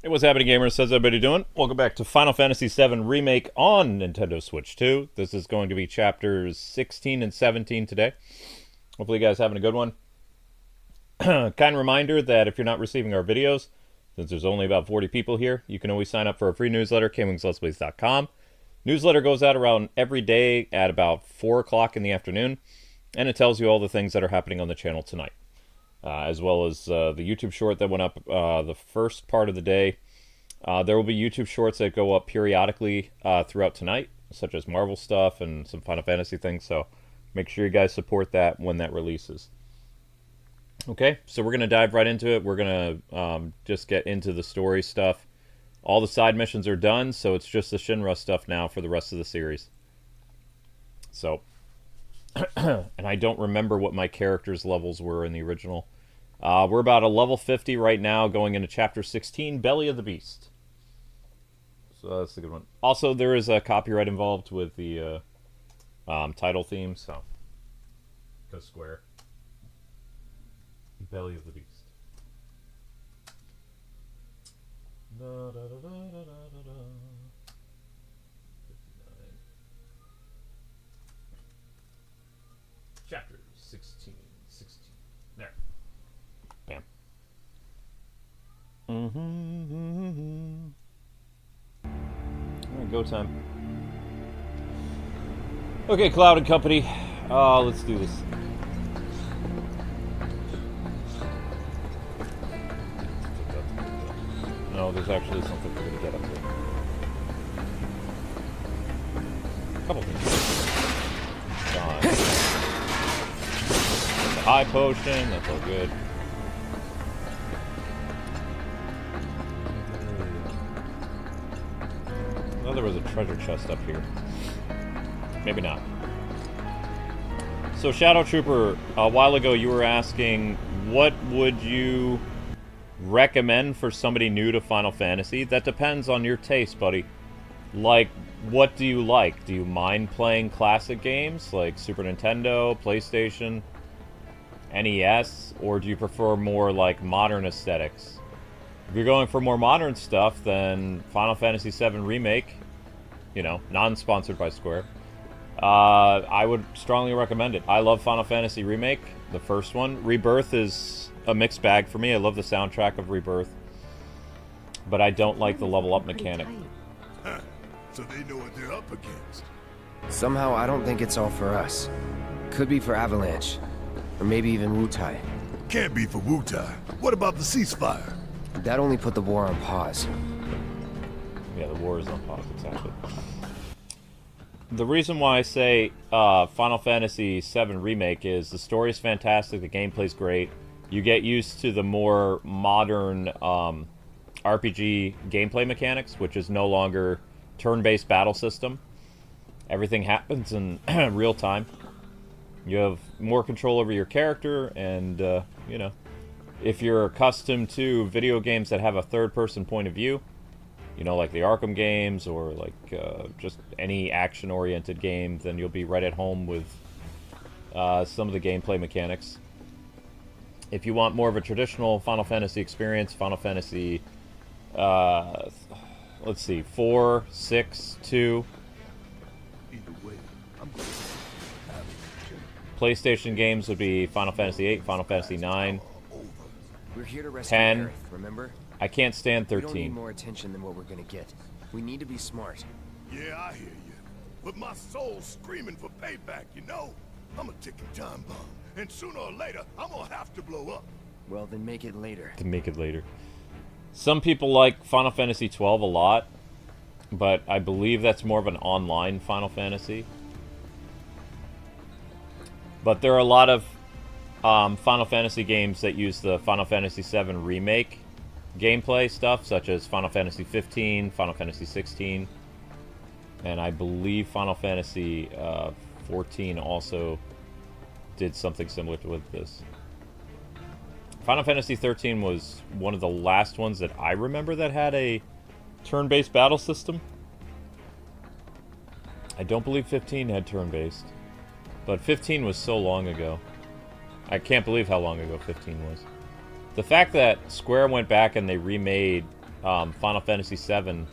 Hey, what's happening, gamers? How's everybody doing? Welcome back to Final Fantasy VII Remake on Nintendo Switch 2. This is going to be chapters 16 and 17 today. Hopefully you guys are having a good one. Kind reminder that if you're not receiving our videos, since there's only about 40 people here, you can always sign up for a free newsletter, KwingsLetsPlays.com. Newsletter goes out around every day at about 4 o'clock in the afternoon, and it tells you all the things that are happening on the channel tonight. As well as the YouTube short that went up the first part of the day. There will be YouTube shorts that go up periodically throughout tonight, such as Marvel stuff and some Final Fantasy things, so make sure you guys support that when that releases. Okay, so we're going to dive right into it. We're going to just get into the story stuff. All the side missions are done, so it's just the Shinra stuff now for the rest of the series. So... and I don't remember what my character's levels were in the original. We're about a level 50 right now, going into Chapter 16, Belly of the Beast. So that's a good one. Also, there is a copyright involved with the title theme, so... Go square. Belly of the Beast. Da, da, da, da, da, da, da. Chapter 16. There. Bam. Alright, go time. Okay, Cloud and Company. Let's do this. No, there's actually something we're gonna get up to. Couple things. Gone. High potion, that's all good. I thought there was a treasure chest up here. Maybe not. So Shadow Trooper, a while ago you were asking, what would you recommend for somebody new to Final Fantasy? That depends on your taste, buddy. Like, what do you like? Do you mind playing classic games like Super Nintendo, PlayStation, NES, or do you prefer more like modern aesthetics? If you're going for more modern stuff, then Final Fantasy VII Remake, you know, non-sponsored by Square, I would strongly recommend it. I love Final Fantasy Remake, the first one. Rebirth is a mixed bag for me. I love the soundtrack of Rebirth, but I don't like the level up mechanic. So they know what they're up against. Somehow I don't think it's all for us. Could be for Avalanche. Or maybe even Wutai. Can't be for Wutai. What about the ceasefire? That only put the war on pause. Yeah, the war is on pause, exactly. The reason why I say Final Fantasy VII Remake is the story is fantastic, the gameplay's great. You get used to the more modern RPG gameplay mechanics, which is no longer turn-based battle system. Everything happens in real time. You have more control over your character, and, you know, if you're accustomed to video games that have a third-person point of view, you know, like the Arkham games, or like just any action-oriented game, then you'll be right at home with some of the gameplay mechanics. If you want more of a traditional Final Fantasy experience, Final Fantasy, let's see, 4, 6, 2... PlayStation games would be Final Fantasy VIII, Final Fantasy IX, We're here to rescue 10. Aerith, remember? I can't stand We don't need 13. more attention than what we're gonna get. We need to be smart. Yeah, I hear you. But my soul's screaming for payback, you know? I'm a ticking time bomb. And sooner or later, I'm gonna have to blow up. Well, then make it later. To make it later. Some people like Final Fantasy XII a lot, but I believe that's more of an online Final Fantasy. But there are a lot of Final Fantasy games that use the Final Fantasy VII Remake gameplay stuff, such as Final Fantasy 15, Final Fantasy 16, and I believe Final Fantasy 14 also did something similar with this. Final Fantasy 13 was one of the last ones that I remember that had a turn-based battle system. I don't believe 15 had turn-based. But 15 was so long ago. I can't believe how long ago 15 was. The fact that Square went back and they remade Final Fantasy VII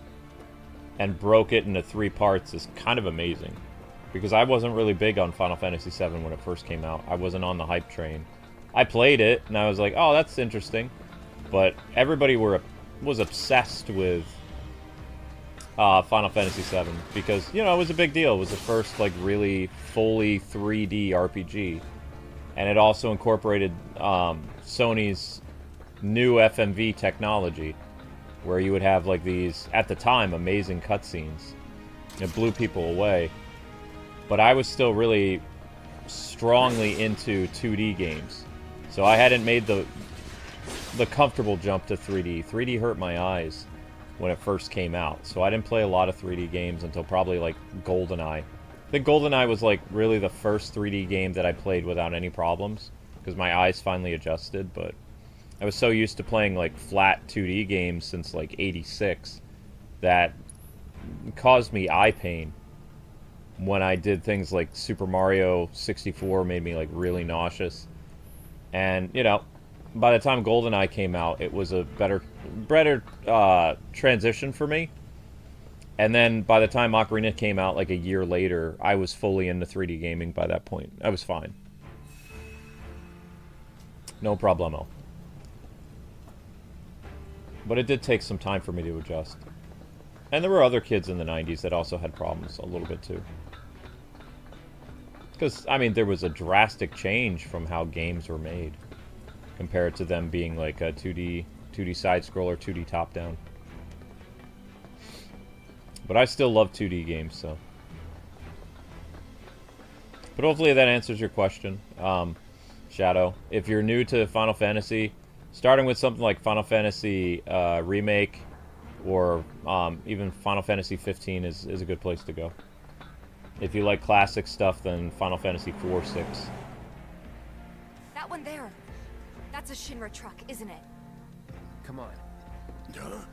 and broke it into 3 parts is kind of amazing. Because I wasn't really big on Final Fantasy VII when it first came out. I wasn't on the hype train. I played it, and I was like, oh, that's interesting. But everybody was obsessed with Final Fantasy VII. Because, you know, it was a big deal. It was the first, like, really fully 3D RPG. And it also incorporated Sony's new FMV technology, where you would have, like, these, at the time, amazing cutscenes. It blew people away. But I was still really strongly into 2D games. So I hadn't made the comfortable jump to 3D. 3D hurt my eyes when it first came out. So I didn't play a lot of 3D games until probably, like, GoldenEye. I think GoldenEye was, like, really the first 3D game that I played without any problems, because my eyes finally adjusted, but I was so used to playing, like, flat 2D games since, like, '86 that caused me eye pain when I did things like Super Mario 64 made me, like, really nauseous. And, you know, by the time GoldenEye came out, it was a better transition for me. And then by the time Ocarina came out, like a year later, I was fully into 3D gaming by that point. I was fine. No problemo. But it did take some time for me to adjust. And there were other kids in the 90s that also had problems a little bit too. Because, I mean, there was a drastic change from how games were made compared to them being like a 2D side-scroller, 2D top-down. But I still love 2D games, so. But hopefully that answers your question, Shadow. If you're new to Final Fantasy, starting with something like Final Fantasy Remake or even Final Fantasy 15 is a good place to go. If you like classic stuff, then Final Fantasy 4, 6. That one there. That's a Shinra truck, isn't it? Come on. Huh?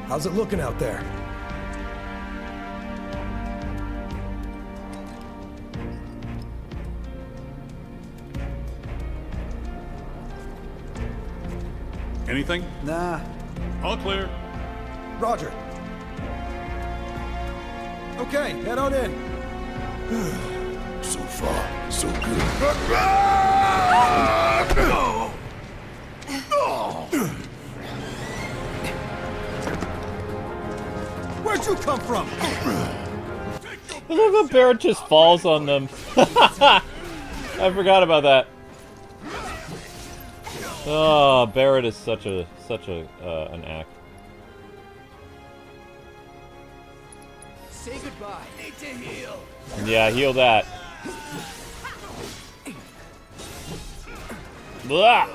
How's it looking out there? Anything? Nah. All clear. Roger. Okay, head on in. So far, so good. Where'd you come from? I love how Barrett just falls on them. I forgot about that. Oh, Barrett is such an act. Say goodbye. Need to heal. Yeah, heal that. Blah!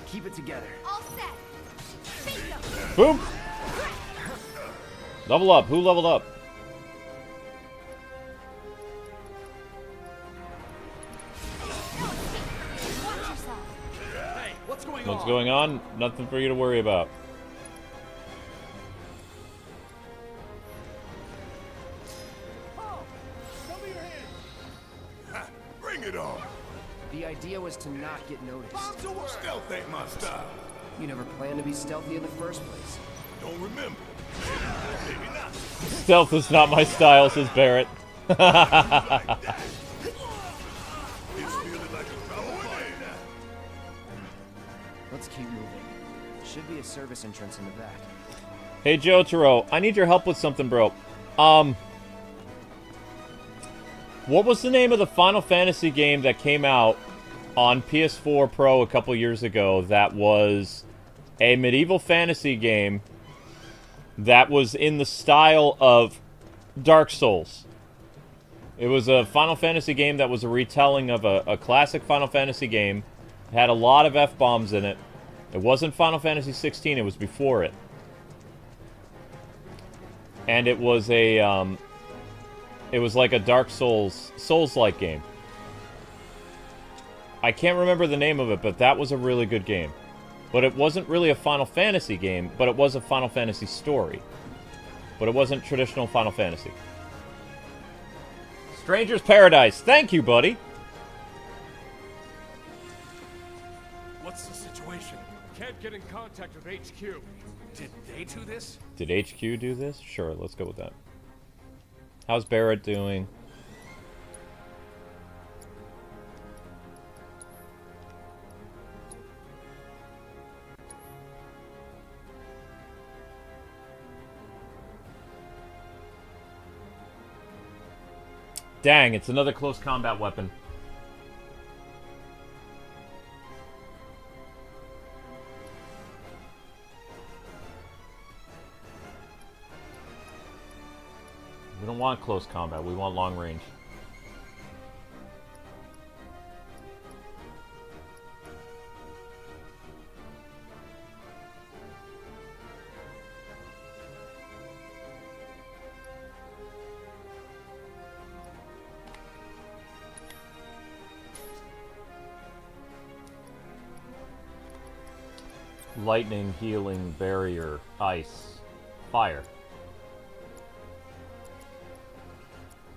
Keep it together. All set. Bingo. Boom! Level up. Who leveled up? Watch yourself. Hey, what's going What's on? going on? Nothing for you to worry about. Bring it on. The idea was to not get noticed. Stealth ain't my style. You never planned to be stealthy in the first place. Don't remember. Maybe not. Stealth is not my style, says Barrett. Like that. It's feeling like a trouble fight now. Let's keep moving. Should be a service entrance in the back. Hey, Jotaro, I need your help with something, bro. What was the name of the Final Fantasy game that came out on PS4 Pro a couple years ago that was a medieval fantasy game that was in the style of Dark Souls? It was a Final Fantasy game that was a retelling of a classic Final Fantasy game. It had a lot of F-bombs in it. It wasn't Final Fantasy 16, it was before it. And it was a, it was like a Dark Souls-like game. I can't remember the name of it, but that was a really good game. But it wasn't really a Final Fantasy game, but it was a Final Fantasy story. But it wasn't traditional Final Fantasy. Stranger's Paradise. Thank you, buddy. What's the situation? Can't get in contact with HQ. Did they do this? Did HQ do this? Sure, let's go with that. How's Barrett doing? Dang, it's another close combat weapon. We don't want close combat, we want long range. Lightning, healing, barrier, ice, fire.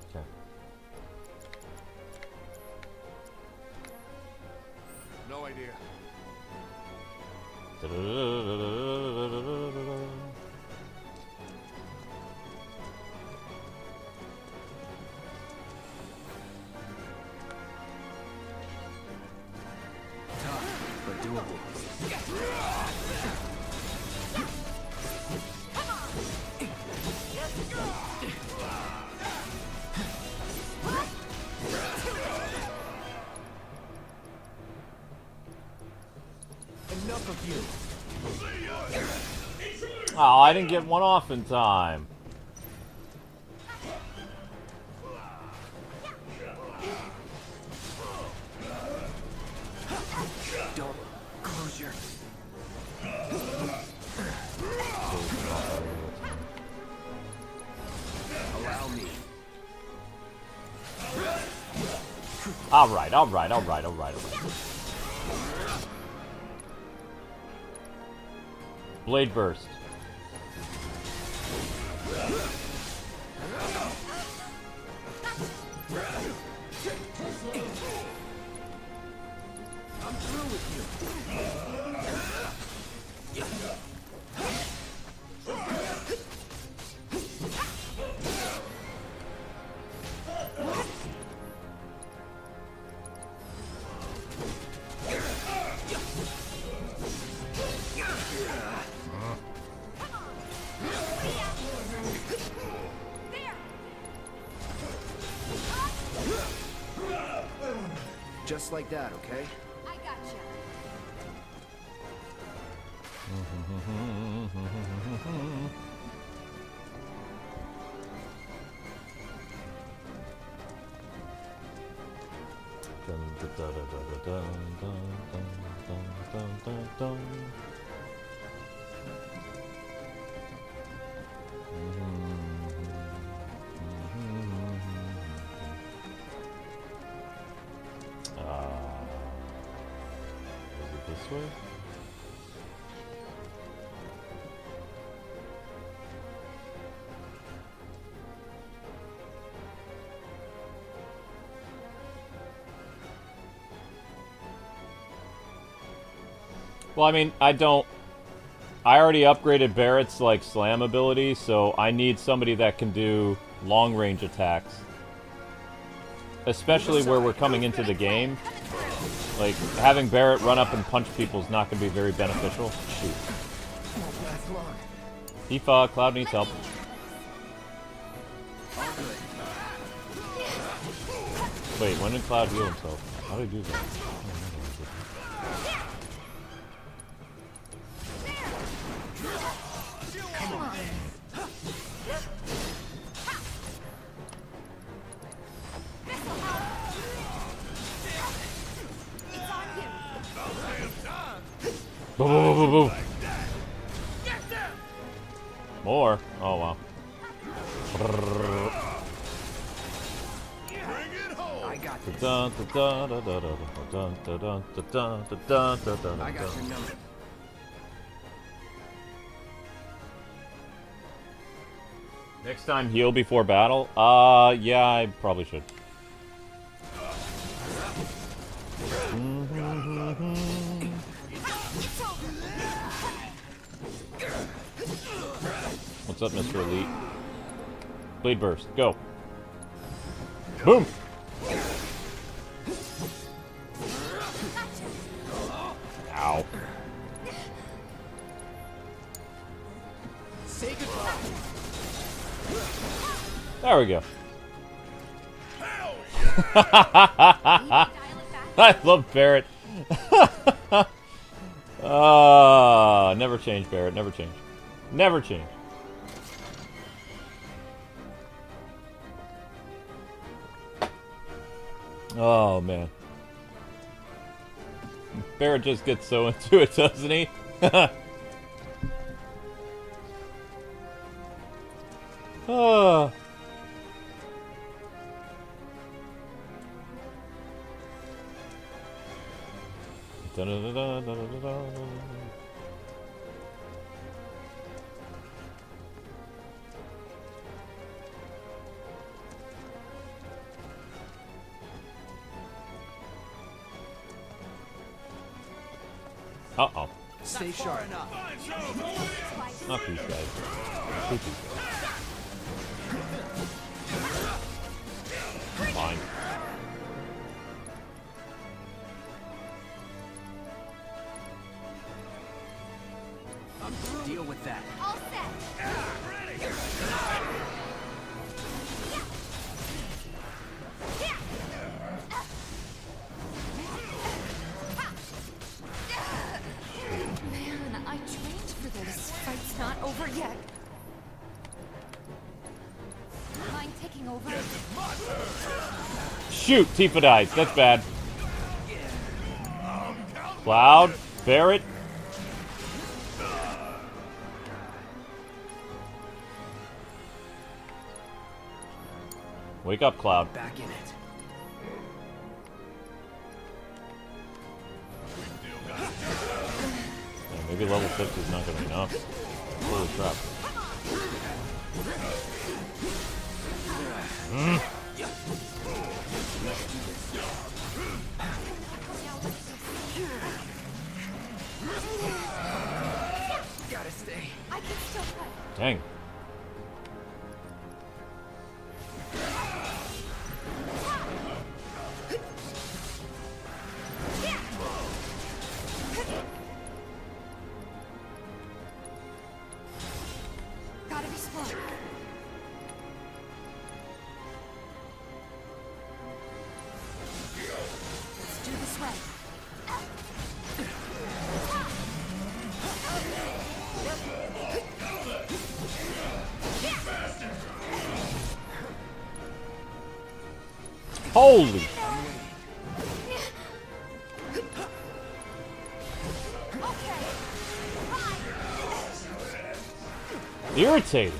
Okay. No idea. Tough, but doable. Enough of you. Oh, I didn't get one off in time. Don't close your... Allow me. Alright. Blade burst. I'm through with you. Just like that, okay? I gotcha. Is it this way? Well, I mean, I already upgraded Barrett's, like, slam ability, so I need somebody that can do long-range attacks. Especially where we're coming into the game. Like, having Barrett run up and punch people is not going to be very beneficial. Shoot. Tifa, Cloud needs help. Wait, when did Cloud heal himself? How did he do that? Boom, boom, boom, boom, boom. More? Oh, wow. I got this. Dun, dun, dun, dun, dun, dun, dun, dun, dun, dun, dun, dun, dun, I got dun. your number. Next time, heal before battle? Yeah, I probably should. What's up, Mr. Elite? Blade Burst, go. Boom! Ow. Say goodbye. There we go. I love Barrett. Never change, Barrett. Never change. Never change. Oh, man. Barrett just gets so into it, doesn't he? Oh. Uh-oh. Stay sharp. Not these guys. Shoot these guys. Fine. Deal with that. All set. Man, I trained for this. Fight's not over yet. Mind taking over? Shoot! Tifa dies. That's bad. Cloud. Barrett. Wake up, Cloud. Back in it. Yeah, maybe level 6 is not going to be enough. Holy crap. Gotta stay. I can still fight. Dang. Gotta be smart. Let's do this right. Holy. Irritating.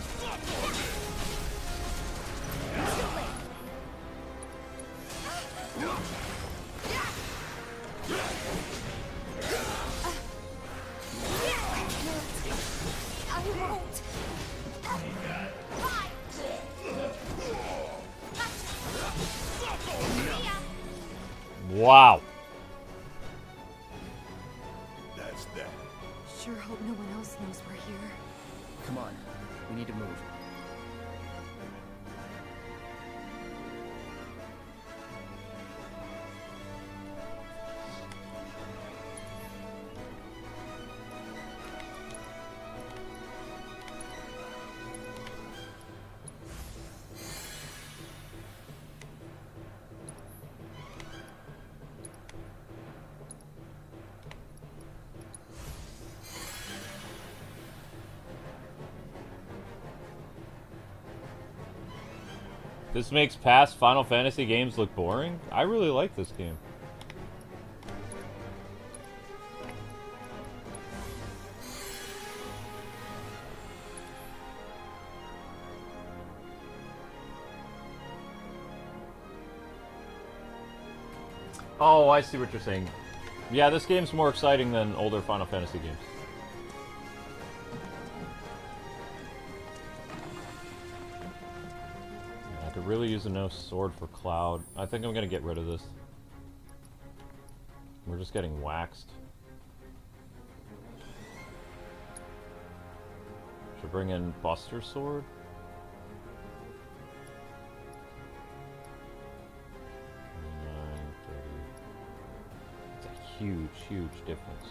I won't. Wow. That's that. Sure hope no one else knows we're here. Come on. We need to move. This makes past Final Fantasy games look boring? I really like this game. Oh, I see what you're saying. Yeah, this game's more exciting than older Final Fantasy games. I could really use a no sword for Cloud. I think I'm gonna get rid of this. We're just getting waxed. Should bring in Buster Sword. 29, 30. It's a huge, huge difference.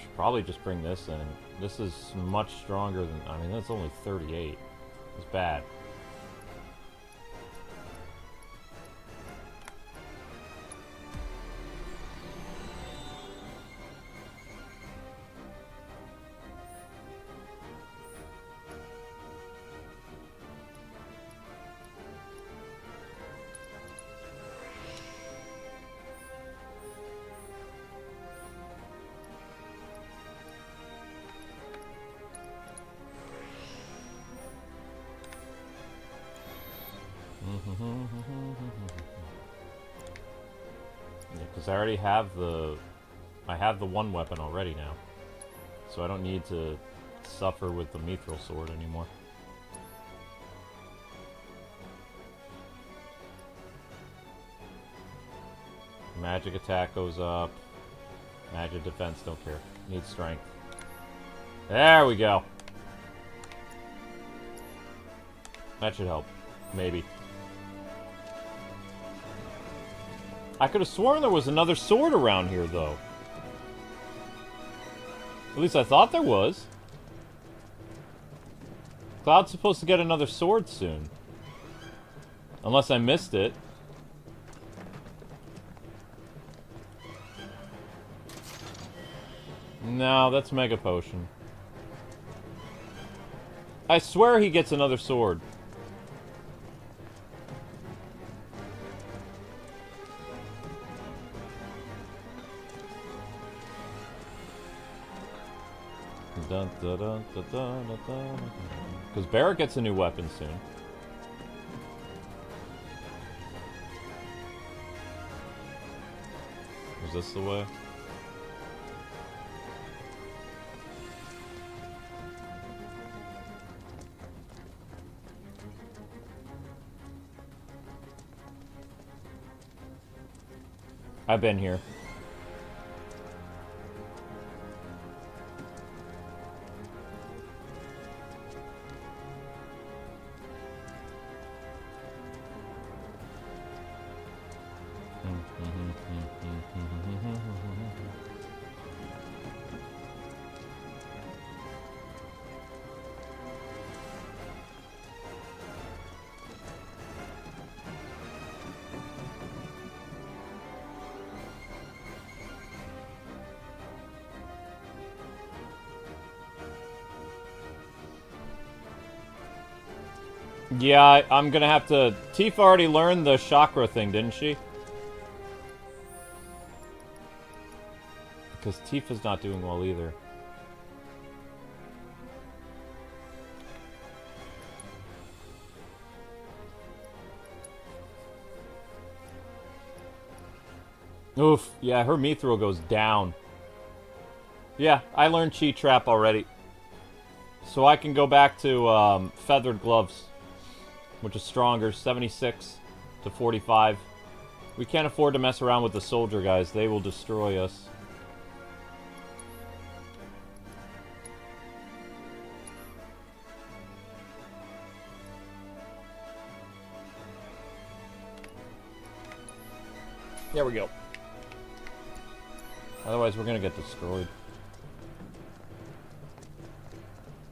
Should probably just bring this in. This is much stronger than. I mean, that's only 38. It's bad. Because I already have the... I have the one weapon already now. So I don't need to suffer with the Mithril Sword anymore. Magic attack goes up. Magic defense, don't care. Need strength. There we go. That should help. Maybe. I could have sworn there was another sword around here, though. At least I thought there was. Cloud's supposed to get another sword soon. Unless I missed it. No, that's Mega Potion. I swear he gets another sword. Because Barrett gets a new weapon soon. Is this the way? I've been here. Yeah, I'm gonna have to... Tifa already learned the chakra thing, didn't she? Because Tifa's not doing well either. Oof, yeah, her Mithril goes down. Yeah, I learned Chi Trap already. So I can go back to Feathered Gloves, which is stronger, 76 to 45. We can't afford to mess around with the soldier guys. They will destroy us. There we go. Otherwise, we're gonna get destroyed.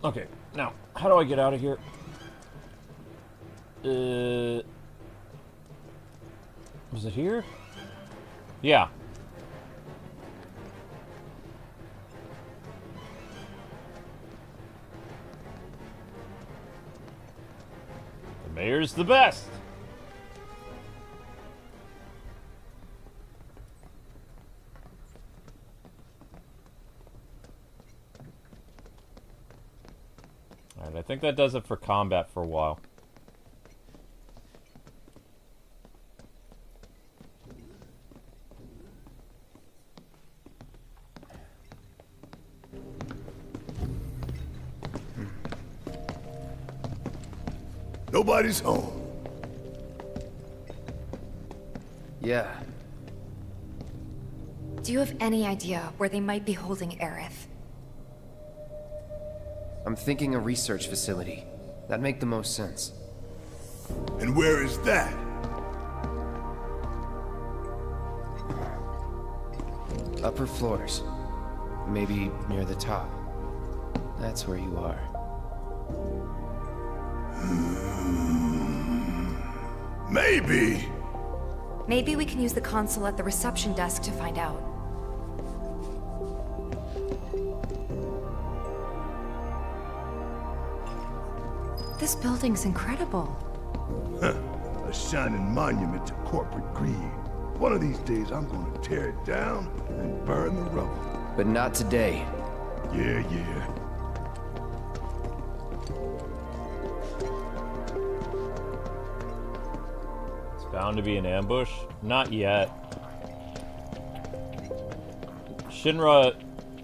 Okay, now, how do I get out of here? Was it here? Yeah. The mayor's the best! Alright, I think that does it for combat for a while. Nobody's home. Yeah. Do you have any idea where they might be holding Aerith? I'm thinking a research facility. That'd make the most sense. And where is that? Upper floors. Maybe near the top. That's where you are. Maybe. Maybe we can use the console at the reception desk to find out. This building's incredible. A shining monument to corporate greed. One of these days I'm gonna tear it down and burn the rubble. But not today. Yeah. It's bound to be an ambush? Not yet. Shinra...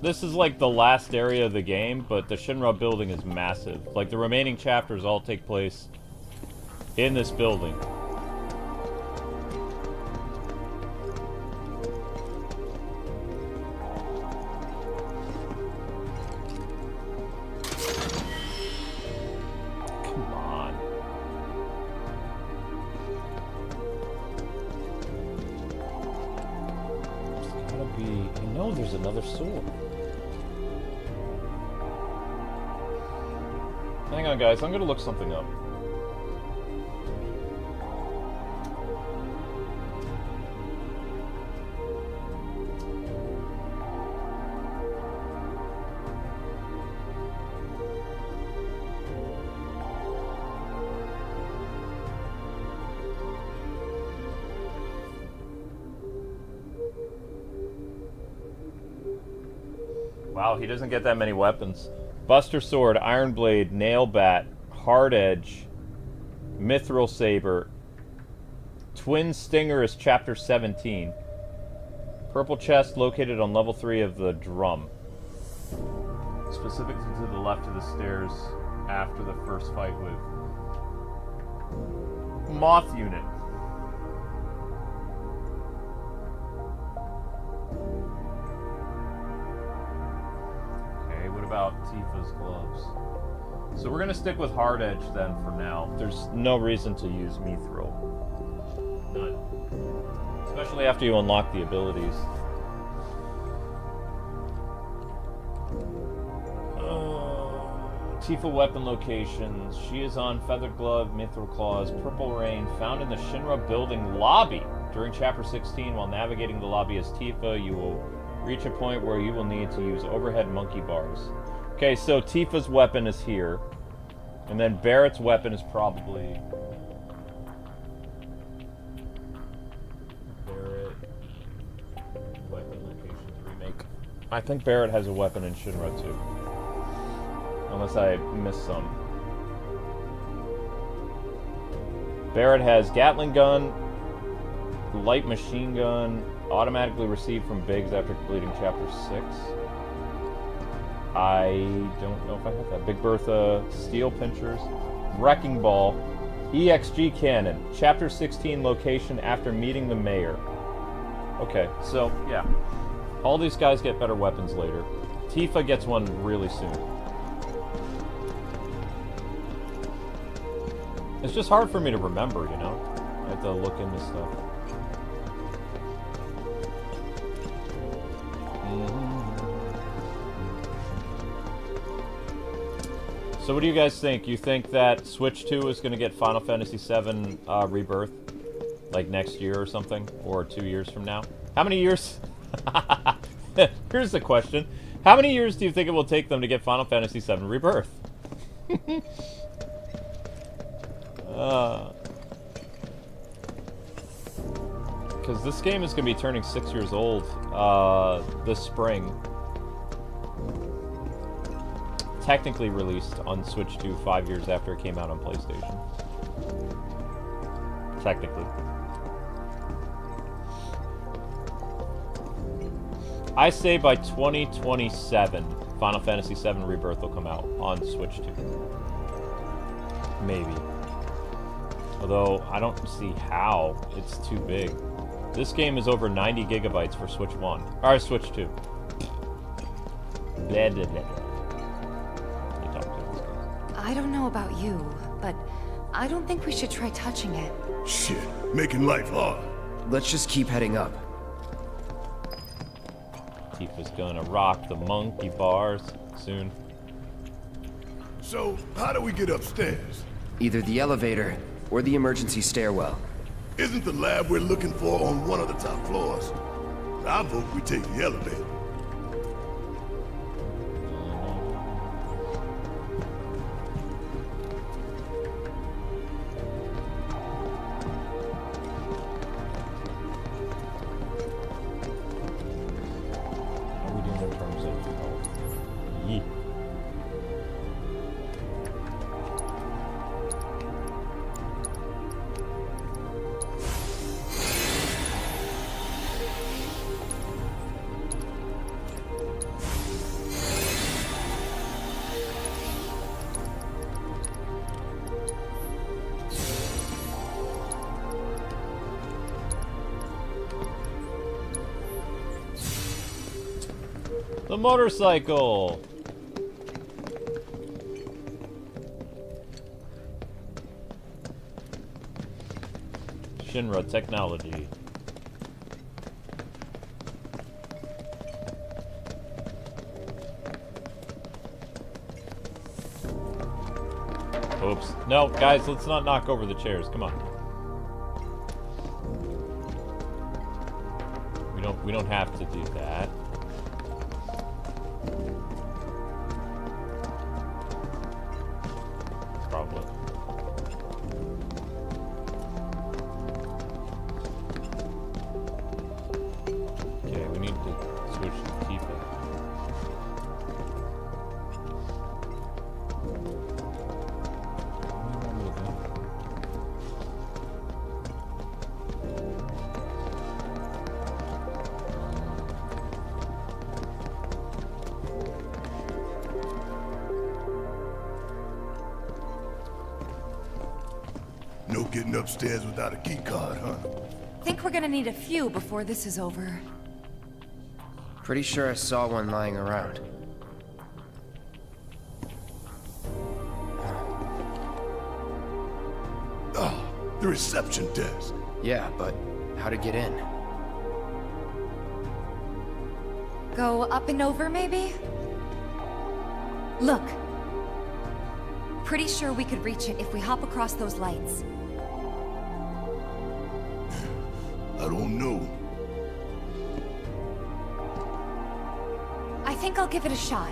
This is like the last area of the game, but the Shinra building is massive. Like, the remaining chapters all take place in this building. Come on. There's gotta be... I know there's another sword. Hang on, guys. I'm gonna look something up. Wow, he doesn't get that many weapons. Buster Sword, Iron Blade, Nail Bat, Hard Edge, Mithril Saber. Twin Stinger is Chapter 17. Purple Chest located on level 3 of the drum. Specifically to the left of the stairs after the first fight with Moth Unit. About Tifa's gloves. So we're gonna stick with Hard Edge then for now. There's no reason to use Mithril. None. Especially after you unlock the abilities. Tifa weapon locations. She is on Feathered Glove, Mithril Claws, Purple Rain, found in the Shinra building lobby. During Chapter 16, while navigating the lobby as Tifa, you will reach a point where you will need to use overhead monkey bars. Okay, so Tifa's weapon is here. And then Barrett's weapon is probably... Barrett... Weapon locations remake. I think Barrett has a weapon in Shinra too. Unless I missed some. Barrett has Gatling gun, light machine gun, automatically received from Biggs after completing Chapter 6. I don't know if I have that. Big Bertha, Steel Pinchers, Wrecking Ball, EXG Cannon, Chapter 16 location after meeting the mayor. Okay, so, yeah. All these guys get better weapons later. Tifa gets one really soon. It's just hard for me to remember, you know? I have to look into stuff. So what do you guys think? You think that Switch 2 is going to get Final Fantasy VII Rebirth? Like next year or something? Or 2 years from now? How many years? Here's the question. How many years do you think it will take them to get Final Fantasy VII Rebirth? Because this game is going to be turning 6 years old this spring. Technically released on Switch 2 5 years after it came out on PlayStation. Technically. I say by 2027, Final Fantasy VII Rebirth will come out on Switch 2. Maybe. Although, I don't see how. It's too big. This game is over 90 gigabytes for Switch 1. Or Switch 2. Blah, blah, blah, blah. They talk to this guy. I don't know about you, but I don't think we should try touching it. Shit, making life hard. Let's just keep heading up. Tifa's gonna rock the monkey bars soon. So, how do we get upstairs? Either the elevator or the emergency stairwell. Isn't the lab we're looking for on one of the top floors? I vote we take the elevator. How are we doing in terms of health? Yeet. The motorcycle! Shinra technology. Oops. No, guys, let's not knock over the chairs. Come on. We don't have to do that. Probably. Okay, we need to switch to Tifa. No getting upstairs without a key card, huh? Think we're gonna need a few before this is over. Pretty sure I saw one lying around. Oh, the reception desk. Yeah, but how to get in? Go up and over, maybe? Look. Pretty sure we could reach it if we hop across those lights. I don't know. I think I'll give it a shot.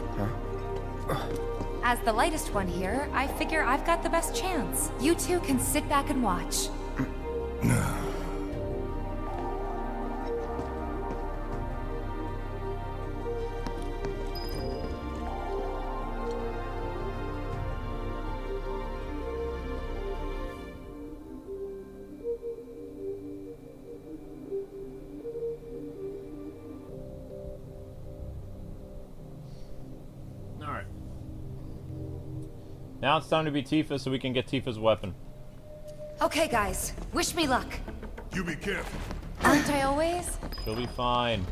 As the lightest one here, I figure I've got the best chance. You two can sit back and watch. Alright. Now it's time to be Tifa so we can get Tifa's weapon. Okay, guys. Wish me luck. You be careful. Aren't I always? She'll be fine.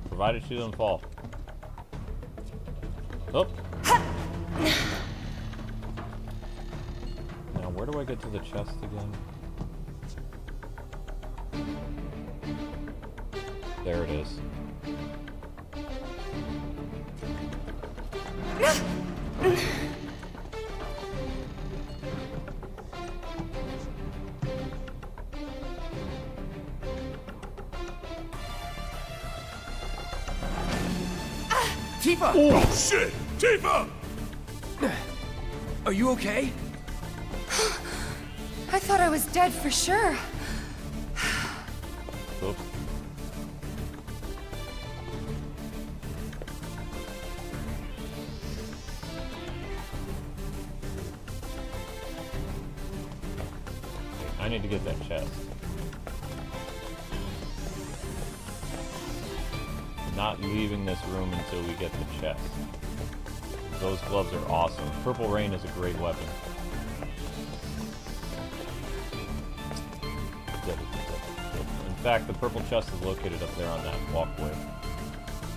Provided she doesn't fall. Oh. Now where do I get to the chest again? There it is. Tifa! Oh, shit! Tifa! Are you okay? I thought I was dead for sure. Oops. I need to get that chest. Not leaving this room until we get the chest. Those gloves are awesome. Purple Rain is a great weapon. good. In fact, the purple chest is located up there on that walkway.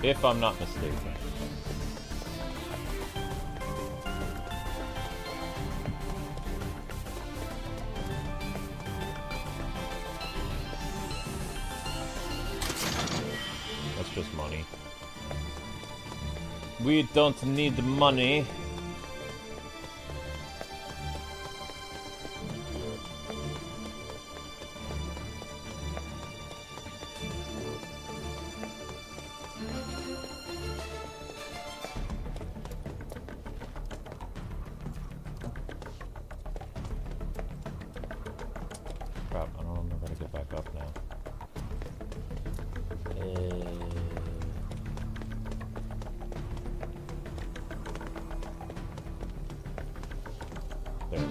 If I'm not mistaken. That's just money. We don't need money. Crap, I don't know how to get back up now. There it is.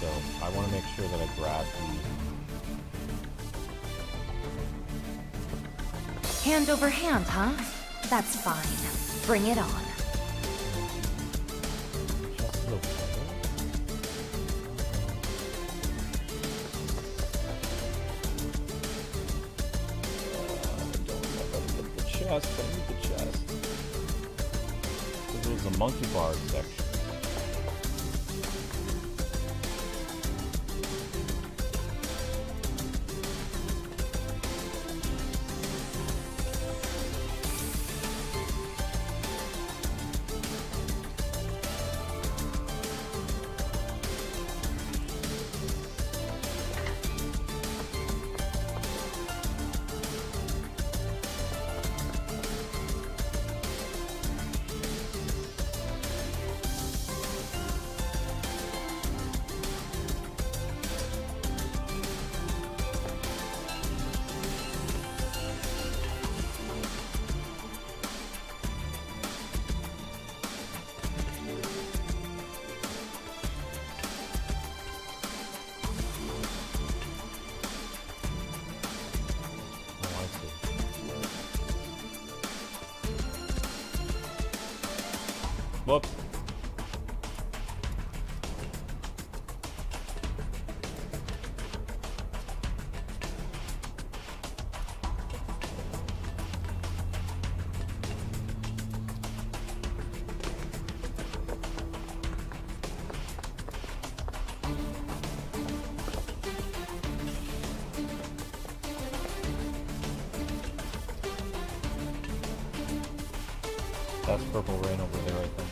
So I want to make sure that I grab the... Hand over hand, huh? That's fine. Bring it on. Just over don't remember to get the chest. I need the chest. This was the monkey bar section. Whoops. That's purple rain over there, I think.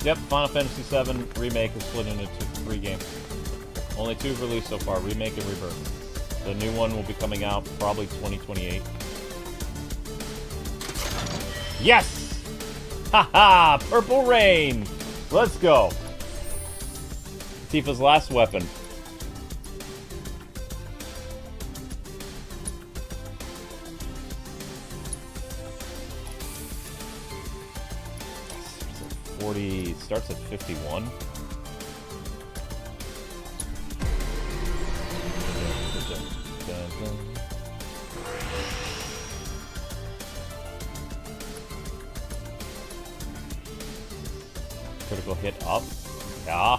Yep, Final Fantasy VII Remake is split into 3 games. Only 2 have released so far, Remake and Rebirth. The new one will be coming out probably 2028. Yes! Haha! Purple Rain! Let's go! Tifa's last weapon. Starts at 51. Critical hit up. Yeah.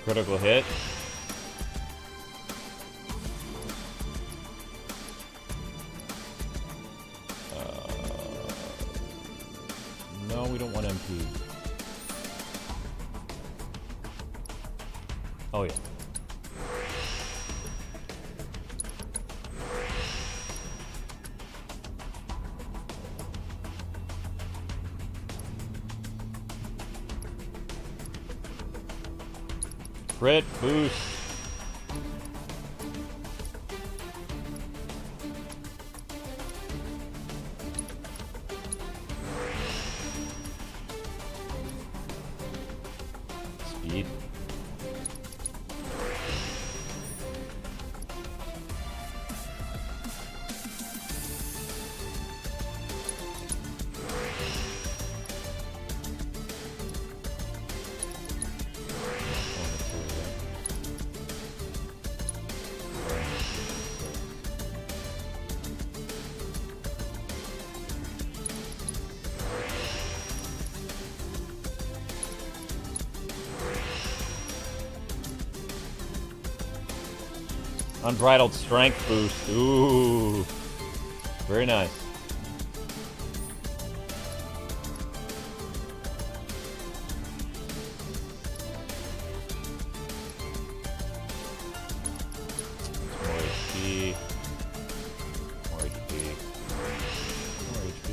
Critical hit. No, we don't want MP. Oh yeah. Crit boost. Unbridled strength boost. Ooh. Very nice. More HP. More HP. More HP.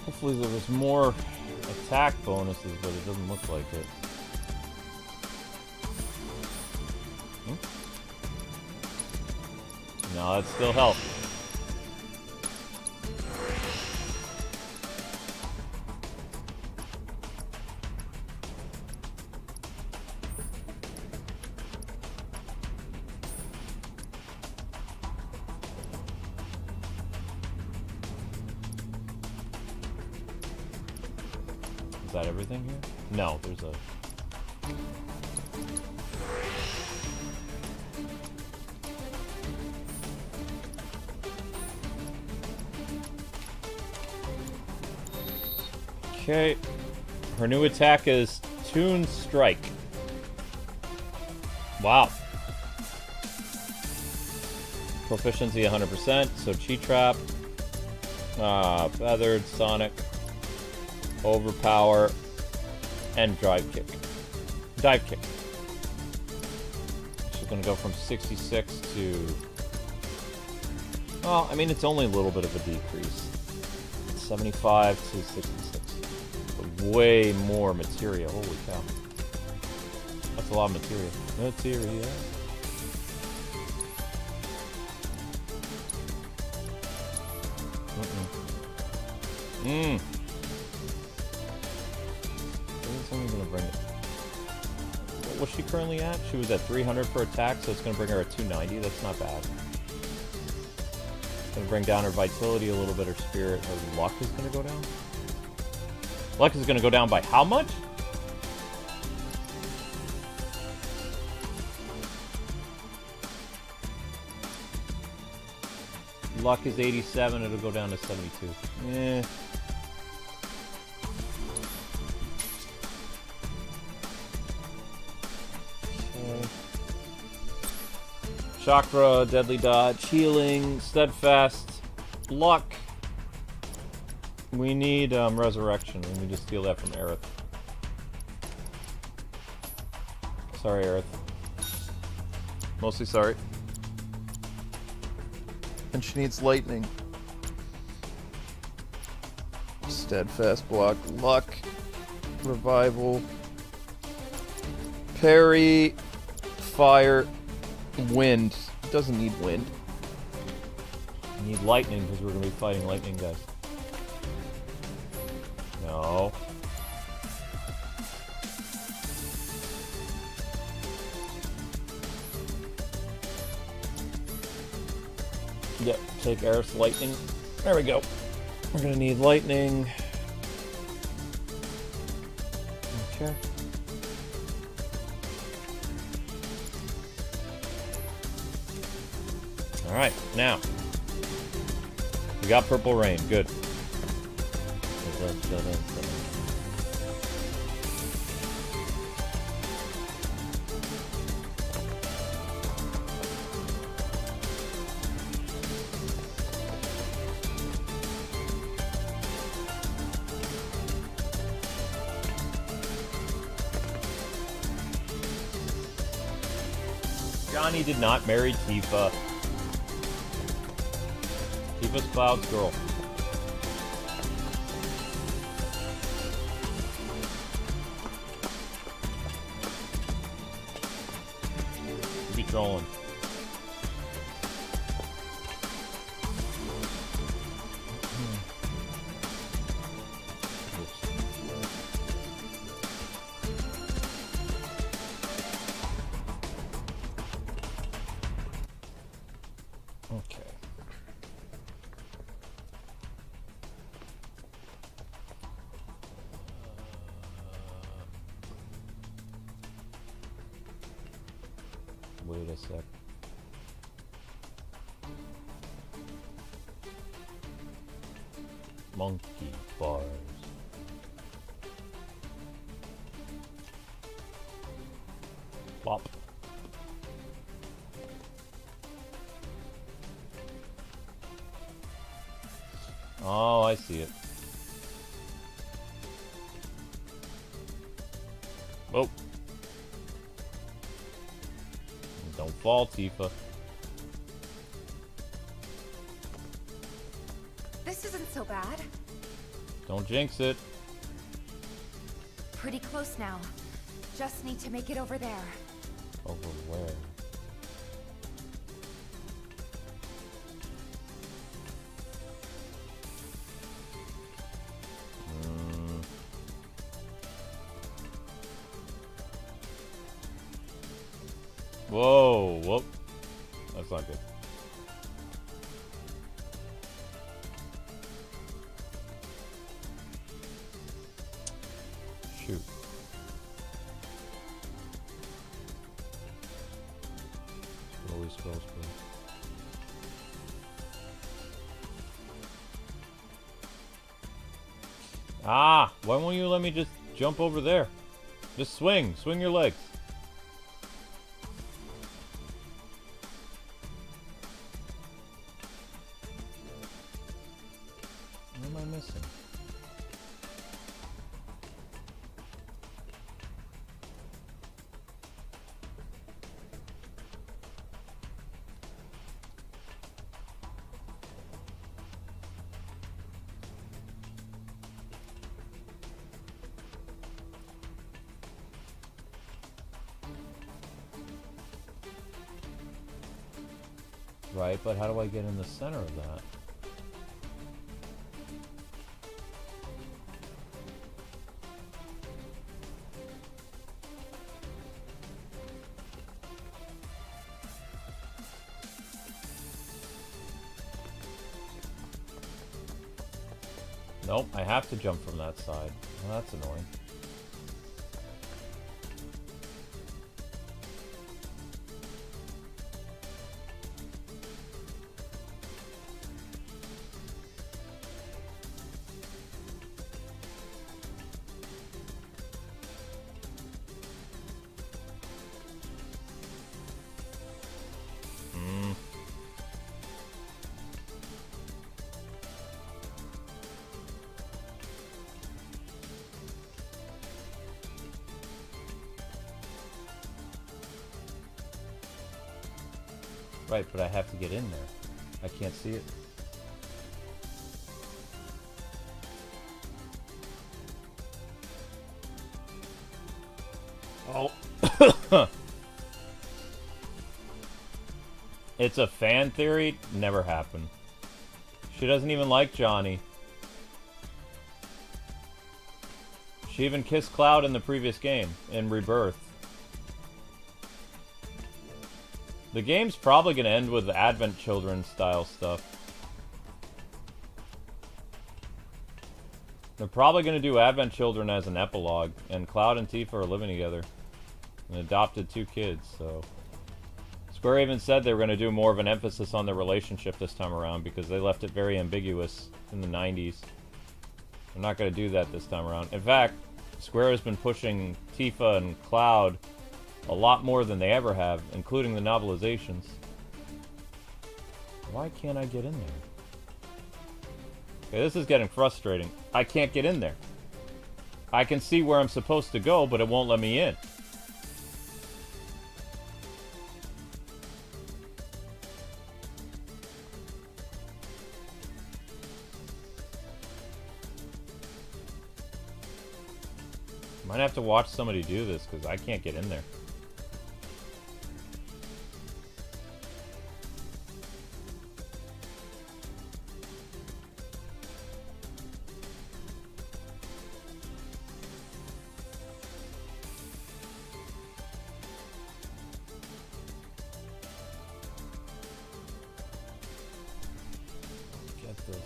Hopefully there was more attack bonuses, but it doesn't look like it. No, that still helps. Is that everything here? No, there's a... Okay. Her new attack is Toon Strike. Wow. Proficiency 100%, so Chi Trap. Feathered, Sonic. Overpower. And Dive Kick. Dive Kick. She's gonna go from 66 to... Well, I mean, it's only a little bit of a decrease. 75 to 66. But way more material. Holy cow. That's a lot of material. Material. Mmm. It's only gonna bring it. What was she currently at? She was at 300 for attack, so it's gonna bring her at 290. That's not bad. Gonna bring down her vitality a little bit, her spirit. Her luck is gonna go down. Luck is gonna go down by how much? Luck is 87, it'll go down to 72. Eh. Okay. Chakra, deadly dodge, healing, steadfast, luck. We need resurrection. We need to steal that from Aerith. Sorry, Aerith. Mostly sorry. And she needs lightning. Steadfast block, luck, revival, parry, fire, wind. Doesn't need wind. We need lightning because we're going to be fighting lightning guys. No. Yep, take Aerith's lightning. There we go. We're gonna need lightning. Okay. Alright, now. We got Purple Rain, good. Johnny did not marry Tifa. Tifa's Cloud's girl. Could be trolling. Wait a sec. Monkey bars. Plop. Oh, I see it. Whoa. Don't fall, Tifa. This isn't so bad. Don't jinx it. Pretty close now. Just need to make it over there. Over where? Whoa, whoop. That's not good. Shoot. Scrolly, scroll, scroll. Ah! Why won't you let me just jump over there? Just swing. Swing your legs. What am I missing? Right, but how do I get in the center of that? Nope, I have to jump from that side. Well, that's annoying. Right, but I have to get in there. I can't see it. Oh. It's a fan theory. Never happened. She doesn't even like Johnny. She even kissed Cloud in the previous game, in Rebirth. The game's probably going to end with Advent Children style stuff. They're probably going to do Advent Children as an epilogue, and Cloud and Tifa are living together. And adopted 2 kids, so... Square even said they were going to do more of an emphasis on their relationship this time around, because they left it very ambiguous in the 90s. They're not going to do that this time around. In fact, Square has been pushing Tifa and Cloud a lot more than they ever have, including the novelizations. Why can't I get in there? Okay, this is getting frustrating. I can't get in there. I can see where I'm supposed to go, but it won't let me in. Might have to watch somebody do this, because I can't get in there. Get this.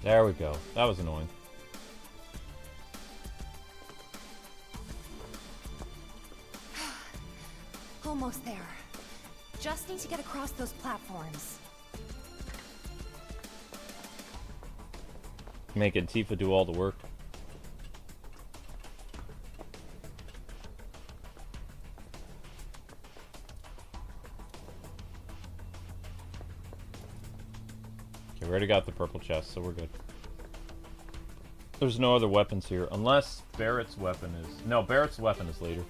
There we go. That was annoying. Almost there. Just need to get across those platforms. Making Tifa do all the work. Okay, we already got the purple chest, so we're good. There's no other weapons here, unless Barrett's weapon is... No, Barrett's weapon is later.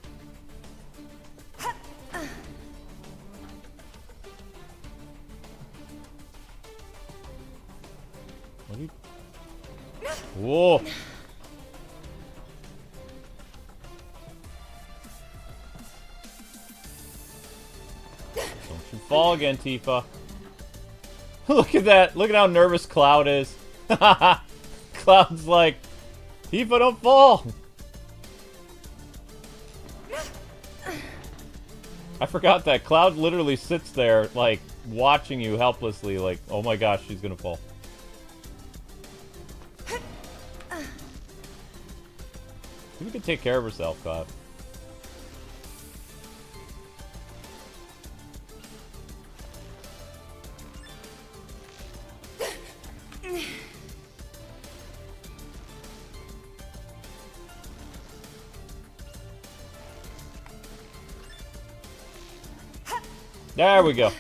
What are you... Whoa! Don't you fall again, Tifa. Look at that. Look at how nervous Cloud is. Cloud's like, Tifa, don't fall. I forgot that. Cloud literally sits there, like, watching you helplessly, like, oh my gosh, she's gonna fall. You can take care of herself, Cloud. There we go.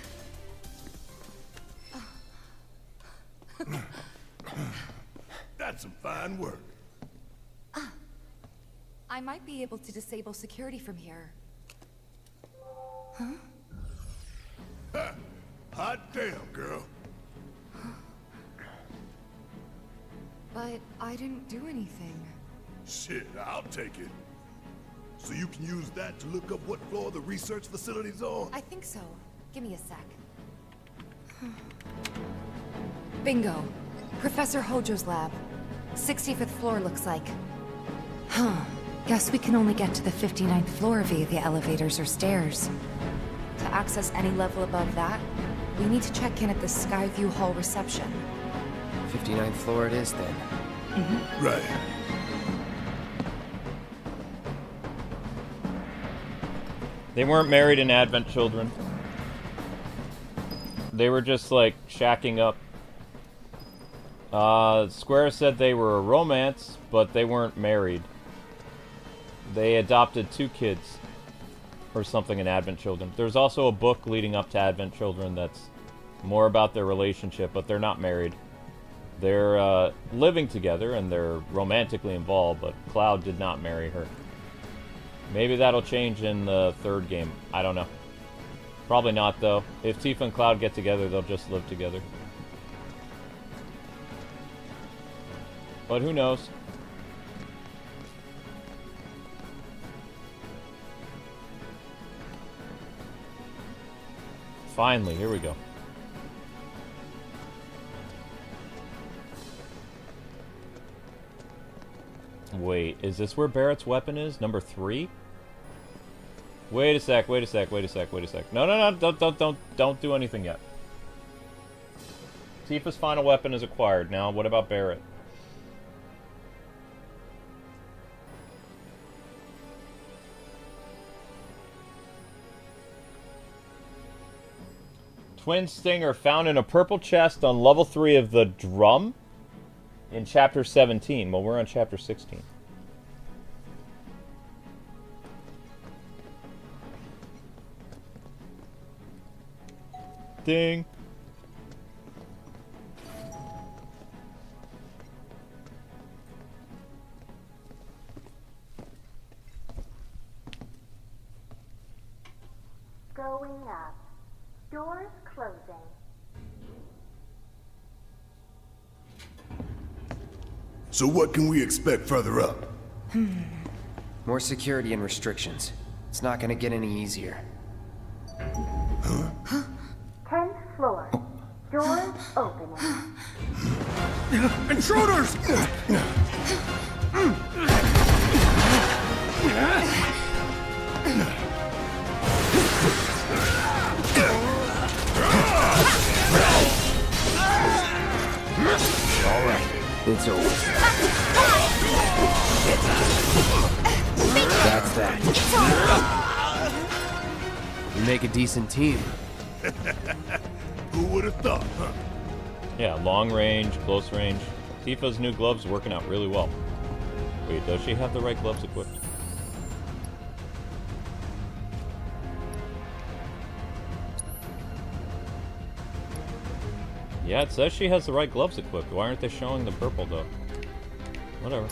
That's some fine work. I might be able to disable security from here. Hot damn, girl. But I didn't do anything. Shit, I'll take it. So you can use that to look up what floor the research facility's on? I think so. Give me a sec. Bingo. Professor Hojo's lab. 65th floor looks like. Huh. Guess we can only get to the 59th floor via the elevators or stairs. To access any level above that, we need to check in at the Skyview Hall reception. 59th floor it is, then. Right. They weren't married and Advent children. They were just, like, shacking up. Square said they were a romance, but they weren't married. They adopted 2 kids. Or something in Advent Children. There's also a book leading up to Advent Children that's more about their relationship, but they're not married. They're living together and they're romantically involved, but Cloud did not marry her. Maybe that'll change in the 3rd game. I don't know. Probably not, though. If Tifa and Cloud get together, they'll just live together. But who knows? Finally, here we go. Wait, is this where Barrett's weapon is? Number 3? Wait a sec, wait a sec, wait a sec, wait a sec. No, no, no, don't do anything yet. Tifa's final weapon is acquired. Now, what about Barrett? Twin Stinger found in a purple chest on level 3 of the drum in chapter 17. Well, we're on chapter 16. Ding. Going up. Doors closing. So what can we expect further up? More security and restrictions. It's not gonna get any easier. 10th floor. Doors opening. Intruders! All right. It's over. That's that. You make a decent team. Who would have thought, huh? Yeah, long range, close range. Tifa's new gloves working out really well. Wait, does she have the right gloves equipped? Yeah, it says she has the right gloves equipped. Why aren't they showing the purple though? Whatever.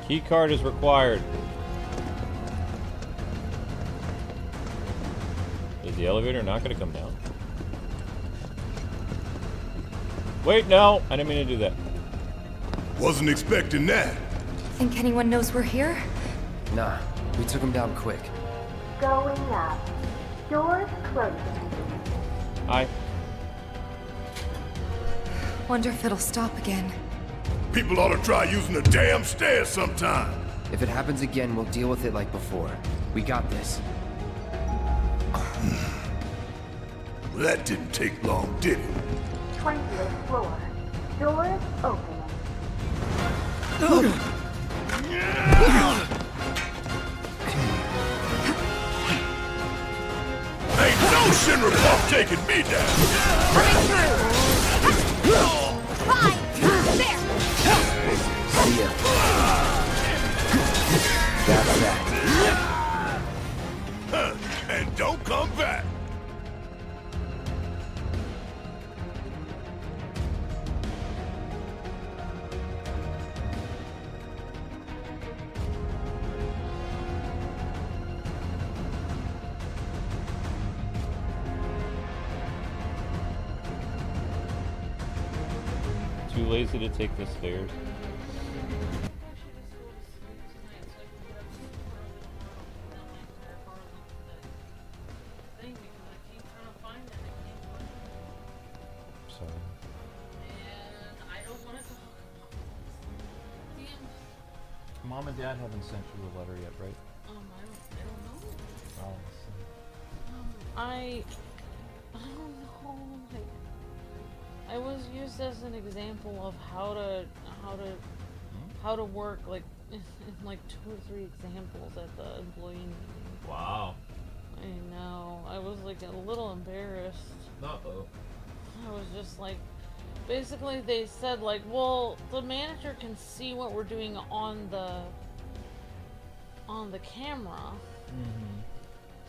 Key card is required. Is the elevator not going to come down? Wait, no! I didn't mean to do that. Wasn't expecting that. Think anyone knows we're here? Nah, we took him down quick. Going up. Doors closing. Hi. Wonder if it'll stop again. People ought to try using the damn stairs sometime. If it happens again, we'll deal with it like before. We got this. Well, that didn't take long, did it? 20th floor. Doors opening. Ain't no Shinra pump taking me down. Coming through! Fine! There! See ya. That's that. And don't come back. Too lazy to take the stairs. Sorry. Mom and Dad haven't sent you a letter yet, right? I don't know. Oh, I don't know. Like, I was used as an example of how to work, like in like 2 or 3 examples at the employee meeting. wow. I know. I was like a little embarrassed. Uh-oh. I was just like, basically they said like, well, the manager can see what we're doing on the camera. Mm-hmm.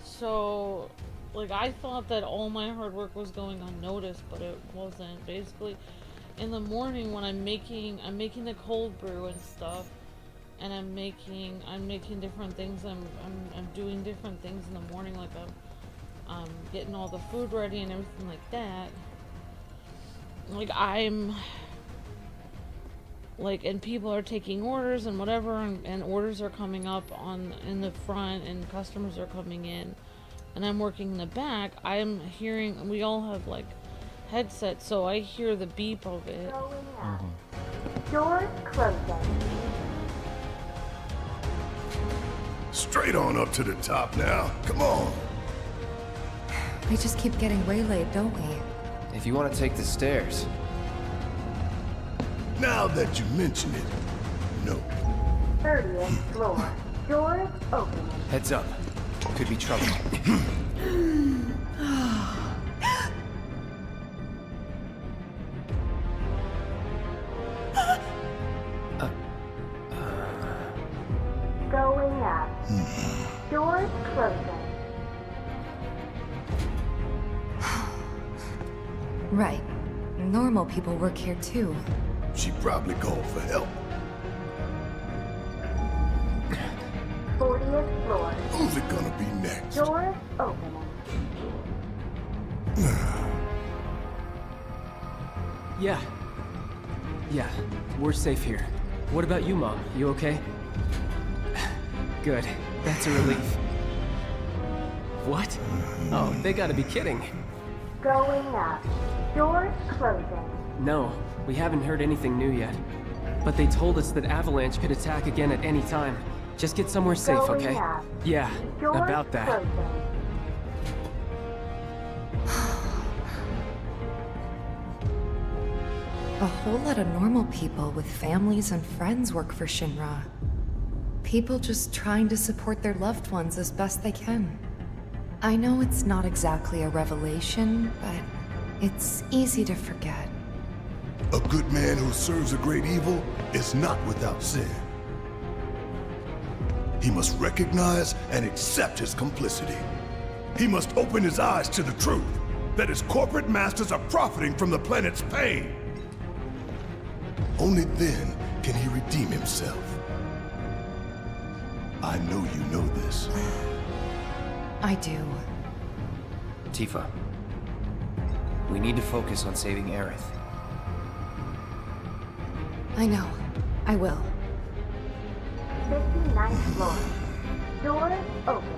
So, like, I thought that all my hard work was going unnoticed, but it wasn't. Basically, in the morning when I'm making the cold brew and stuff, and I'm making different things. I'm doing different things in the morning, like I'm getting all the food ready and everything like that. Like and people are taking orders and whatever, and orders are coming up in the front, and customers are coming in, and I'm working in the back. I'm hearing, we all have like headsets, so I hear the beep of it. Going out. Doors closing. Straight on up to the top now. Come on. We just keep getting waylaid, don't we? If you want to take the stairs. Now that you mention it, no. 30th floor. Doors opening. Heads up. Could be trouble. Going up. Doors closing. Right. Normal people work here too. She probably called for help. 40th floor. Who's it gonna be next? Doors opening. Yeah. Yeah, we're safe here. What about you, Mom? You okay? Good. That's a relief. What? Oh, they gotta be kidding. Going up. Doors closing. No, we haven't heard anything new yet. But they told us that Avalanche could attack again at any time. Just get somewhere safe, Going okay? up. Yeah, Doors about that. closing. A whole lot of normal people with families and friends work for Shinra. People just trying to support their loved ones as best they can. I know it's not exactly a revelation, but it's easy to forget. A good man who serves a great evil is not without sin. He must recognize and accept his complicity. He must open his eyes to the truth that his corporate masters are profiting from the planet's pain. Only then can he redeem himself. I know you know this. I do. Tifa, we need to focus on saving Aerith. I know. I will. 59th floor. Doors open.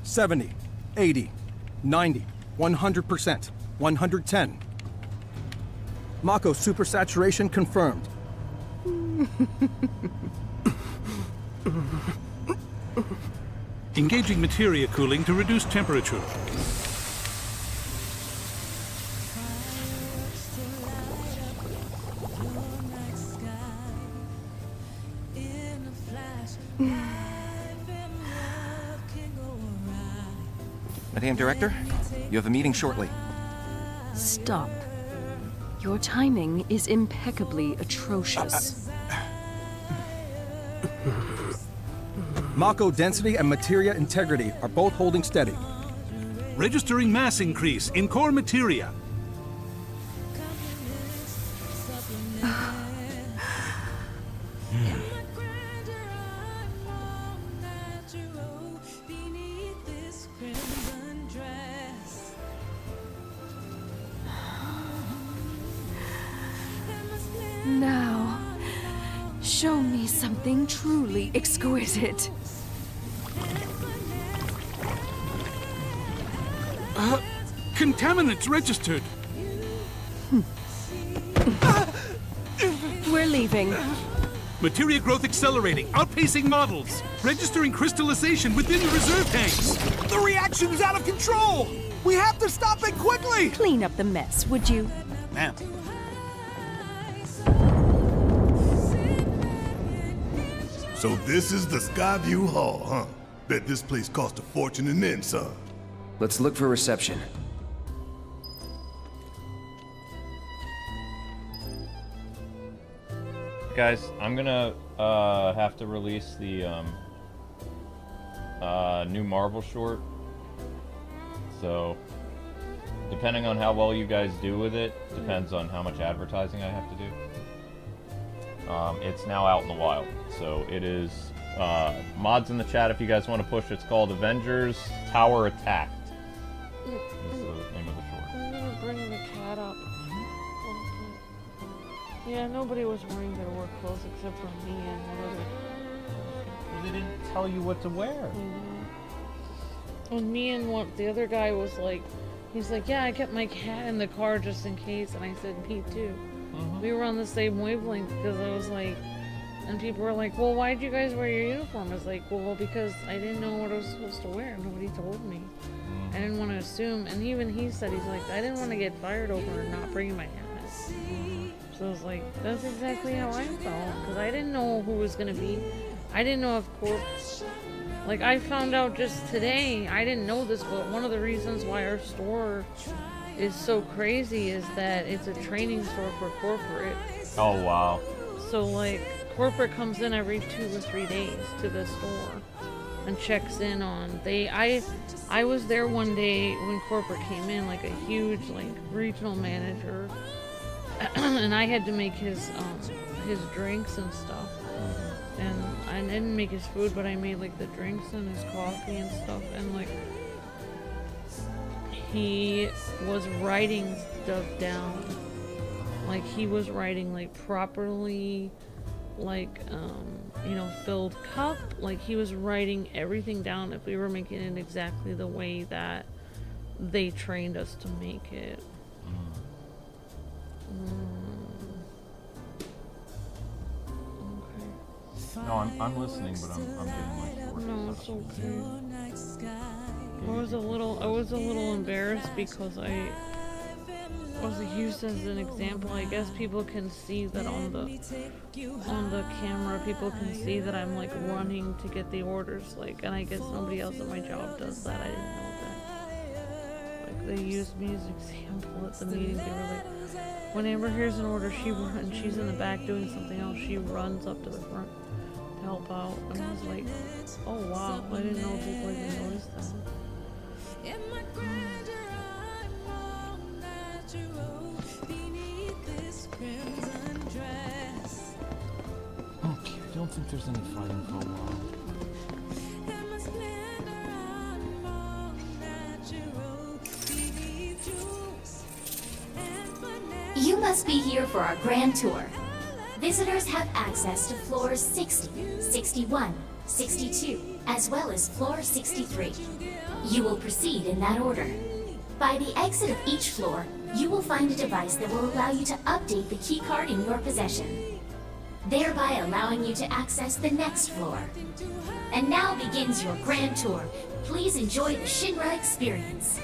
$70, $80, $90, 100%, 110. Mako supersaturation confirmed. Engaging materia cooling to reduce temperature. Madame Director, you have a meeting shortly. Stop. Your timing is impeccably atrocious. Mako density and materia integrity are both holding steady. Registering mass increase in core materia. Now, show me something truly exquisite. Contaminants registered. We're leaving. Materia growth accelerating, outpacing models. Registering crystallization within the reserve tanks. The reaction is out of control! We have to stop it quickly! Clean up the mess, would you? Ma'am. So this is the Skyview Hall, huh? Bet this place cost a fortune and then some. Let's look for reception. Guys, I'm gonna have to release the new Marvel short. So, depending on how well you guys do with it, depends on how much advertising I have to do. It's now out in the wild, so it is mods in the chat if you guys want to push. It's called Avengers Tower Attacked. This is the name of the short. I'm gonna bring the cat up. Yeah, nobody was wearing their work clothes except for me and one other. They didn't tell you what to wear. And me and what the other guy was like, he's like, yeah, I kept my cat in the car just in case, and I said, me too. We were on the same wavelength because I was like, and people were like, well, why'd you guys wear your uniform? I was like, well, because I didn't know what I was supposed to wear. Nobody told me. I didn't want to assume. And even he said, he's like, I didn't want to get fired over not bringing my helmet. So I was like, that's exactly how I felt. Because I didn't know who was going to be. I didn't know if Corp... Like, I found out just today, I didn't know this, but one of the reasons why our store is so crazy is that it's a training store for corporate. Oh, wow. So, like, corporate comes in every 2 or 3 days to the store and checks in on... I was there one day when corporate came in, like a huge, like, regional manager, and I had to make his drinks and stuff. And I didn't make his food, but I made, like, the drinks and his coffee and stuff, and, like, he was writing stuff down like he was writing like properly, like you know, filled cup. Like he was writing everything down if we were making it exactly the way that they trained us to make it. Okay. No, I'm listening, but I'm getting my sword. No, it's okay. I was a little embarrassed because I was used as an example. I guess people can see that on the camera, people can see that I'm like running to get the orders, like, and I guess nobody else at my job does that. I didn't know that. Like they used me as an example at the meeting. They were like, when Amber hears an order, she runs. She's in the back doing something else. She runs up to the front to help out. And I was like, oh wow, I didn't know people even noticed that. Okay, I don't think there's any fighting for a while. You must be here for our grand tour. Visitors have access to floors 60, 61, 62, as well as floor 63. You will proceed in that order. By the exit of each floor, you will find a device that will allow you to update the keycard in your possession, thereby allowing you to access the next floor. And now begins your grand tour. Please enjoy the Shinra experience.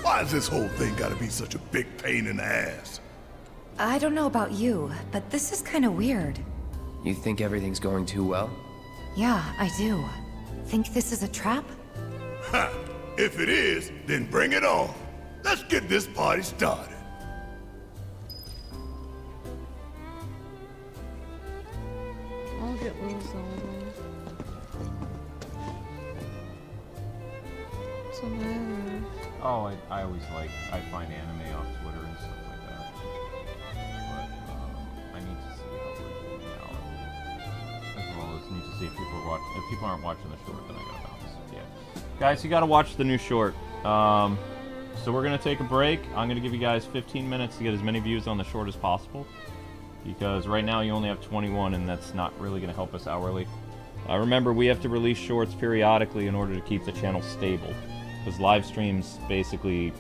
Why has this whole thing gotta be such a big pain in the ass? I don't know about you, but this is kind of weird. You think everything's going too well? Yeah, I do. Think this is a trap? Ha! If it is, then bring it on. Let's get this party started. I'll get Little Zelda. What's the matter? Oh, I always I find anime on Twitter and stuff like that. But I need to see how we're doing now. As well as need to see if people aren't watching the short, then I gotta bounce. Yeah. Guys, you gotta watch the new short. So we're gonna take a break. I'm gonna give you guys 15 minutes to get as many views on the short as possible. Because right now you only have 21 and that's not really gonna help us hourly. Remember, we have to release shorts periodically in order to keep the channel stable. Because live streams basically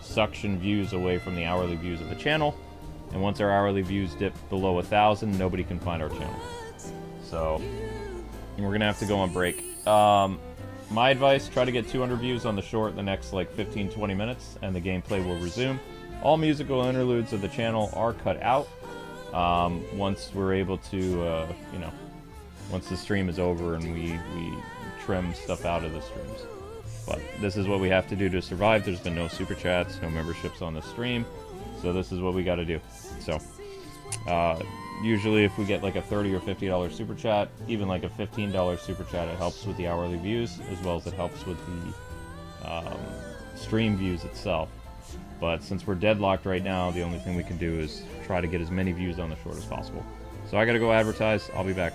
suction views away from the hourly views of the channel. And once our hourly views dip below 1,000, nobody can find our channel. So, we're going to have to go on break. My advice, try to get 200 views on the short in the next like 15-20 minutes, and the gameplay will resume. All musical interludes of the channel are cut out. Once we're able to, you know, once the stream is over and we trim stuff out of the streams. But this is what we have to do to survive. There's been no super chats, no memberships on the stream, so this is what we got to do. So usually if we get like a $30 or $50 super chat, even like a $15 super chat, it helps with the hourly views as well as it helps with the stream views itself. But since we're deadlocked right now, the only thing we can do is try to get as many views on the short as possible. So I gotta go advertise. I'll be back.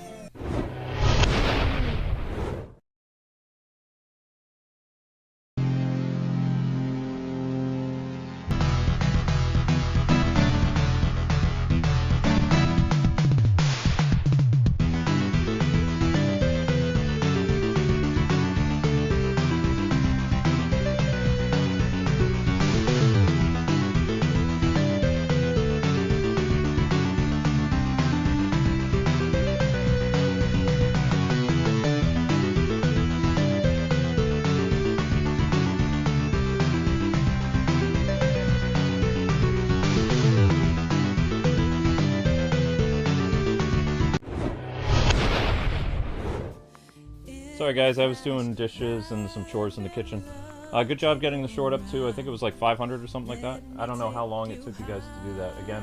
Sorry guys, I was doing dishes and some chores in the kitchen. Good job getting the short up to, I think it was like 500 or something like that. I don't know how long it took you guys to do that again.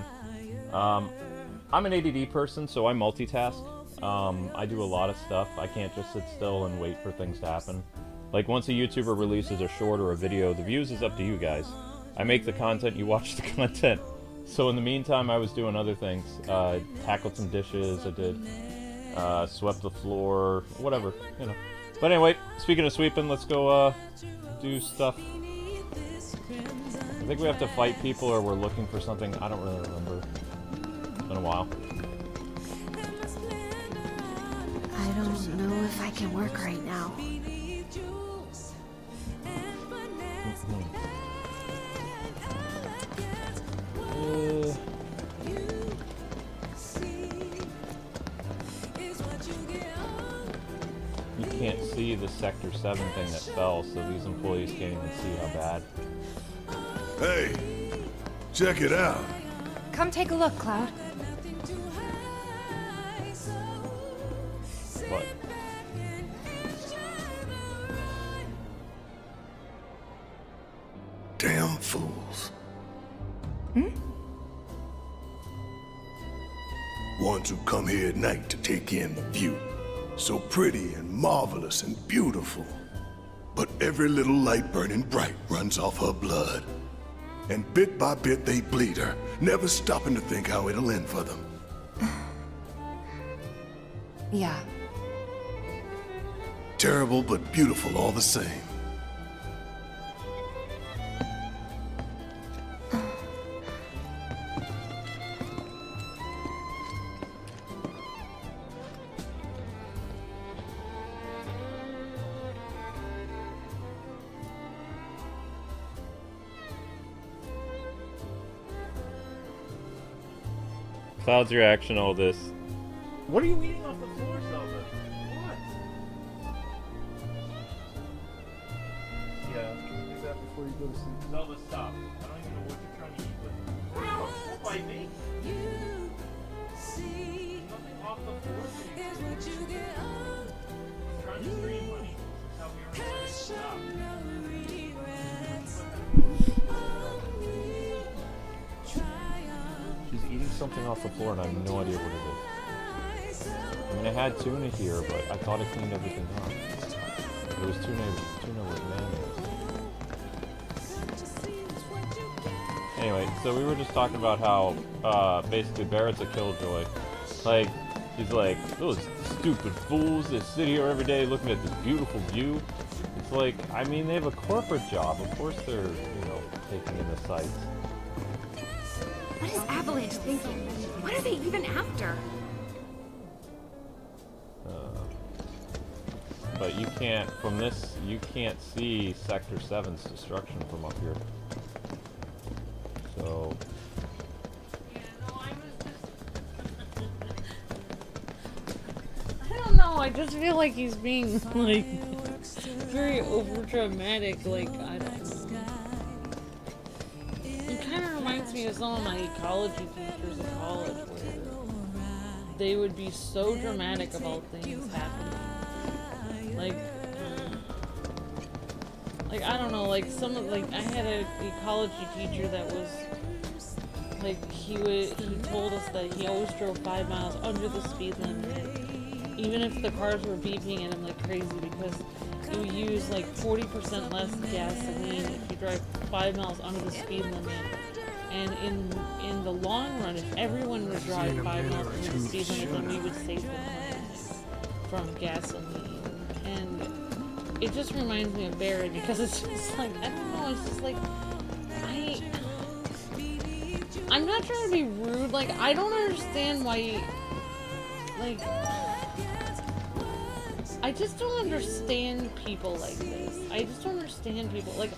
I'm an ADD person, so I multitask. I do a lot of stuff. I can't just sit still and wait for things to happen. Like once a YouTuber releases a short or a video, the views is up to you guys. I make the content, you watch the content. So in the meantime, I was doing other things. Tackled some dishes, I did swept the floor, whatever, you know. But anyway, speaking of sweeping, let's go do stuff. I think we have to fight people or we're looking for something. I don't really remember. in a while. I don't know if I can work right now. You can't see the Sector 7 thing that fell, so these employees can't even see how bad. Hey, check it out. Come take a look, Cloud. What? Damn fools. Ones who come here at night to take in the view. So pretty and marvelous and beautiful. But every little light burning bright runs off her blood. And bit by bit they bleed her, never stopping to think how it'll end for them. Yeah. Terrible but beautiful all the same. Cloud's reaction to all this. What are you eating off the floor, Zelda? What? Yeah, can you do that before you go to sleep? Zelda, stop. I don't even know what you're trying to eat with. Wow, don't bite me. Nothing off the floor. I'm trying to stream money. This is how we earn money. Stop. She's eating something off the floor and I have no idea what it is. I mean, I had tuna here, but I thought I cleaned everything up. It was tuna with mayonnaise. Anyway, so we were just talking about how, basically Barrett's a killjoy. Like, he's like, those stupid fools that sit here every day looking at this beautiful view. It's like, I mean, they have a corporate job. Of course they're, you know, taking in the sights. What is Avalanche thinking? What are they even after? But you can't, from this, you can't see Sector 7's destruction from up here. So... I don't know, I just feel like he's being, like, very over-dramatic, like, I don't know. It kind of reminds me of some of my ecology teachers in college, where they would be so dramatic about things happening. Like, I don't know, like, I had an ecology teacher that was, like, he told us that he always drove 5 miles under the speed limit, even if the cars were beeping at him like crazy, because it would use, like, 40% less gasoline if you drive 5 miles under the speed limit. And in the long run, if everyone would drive 5 miles under the speed limit, then we would save the planet from gasoline. And it just reminds me of Barry, because it's just like, I don't know, it's just like, I'm not trying to be rude, like, I don't understand why, like, I just don't understand people like this. I just don't understand people, like,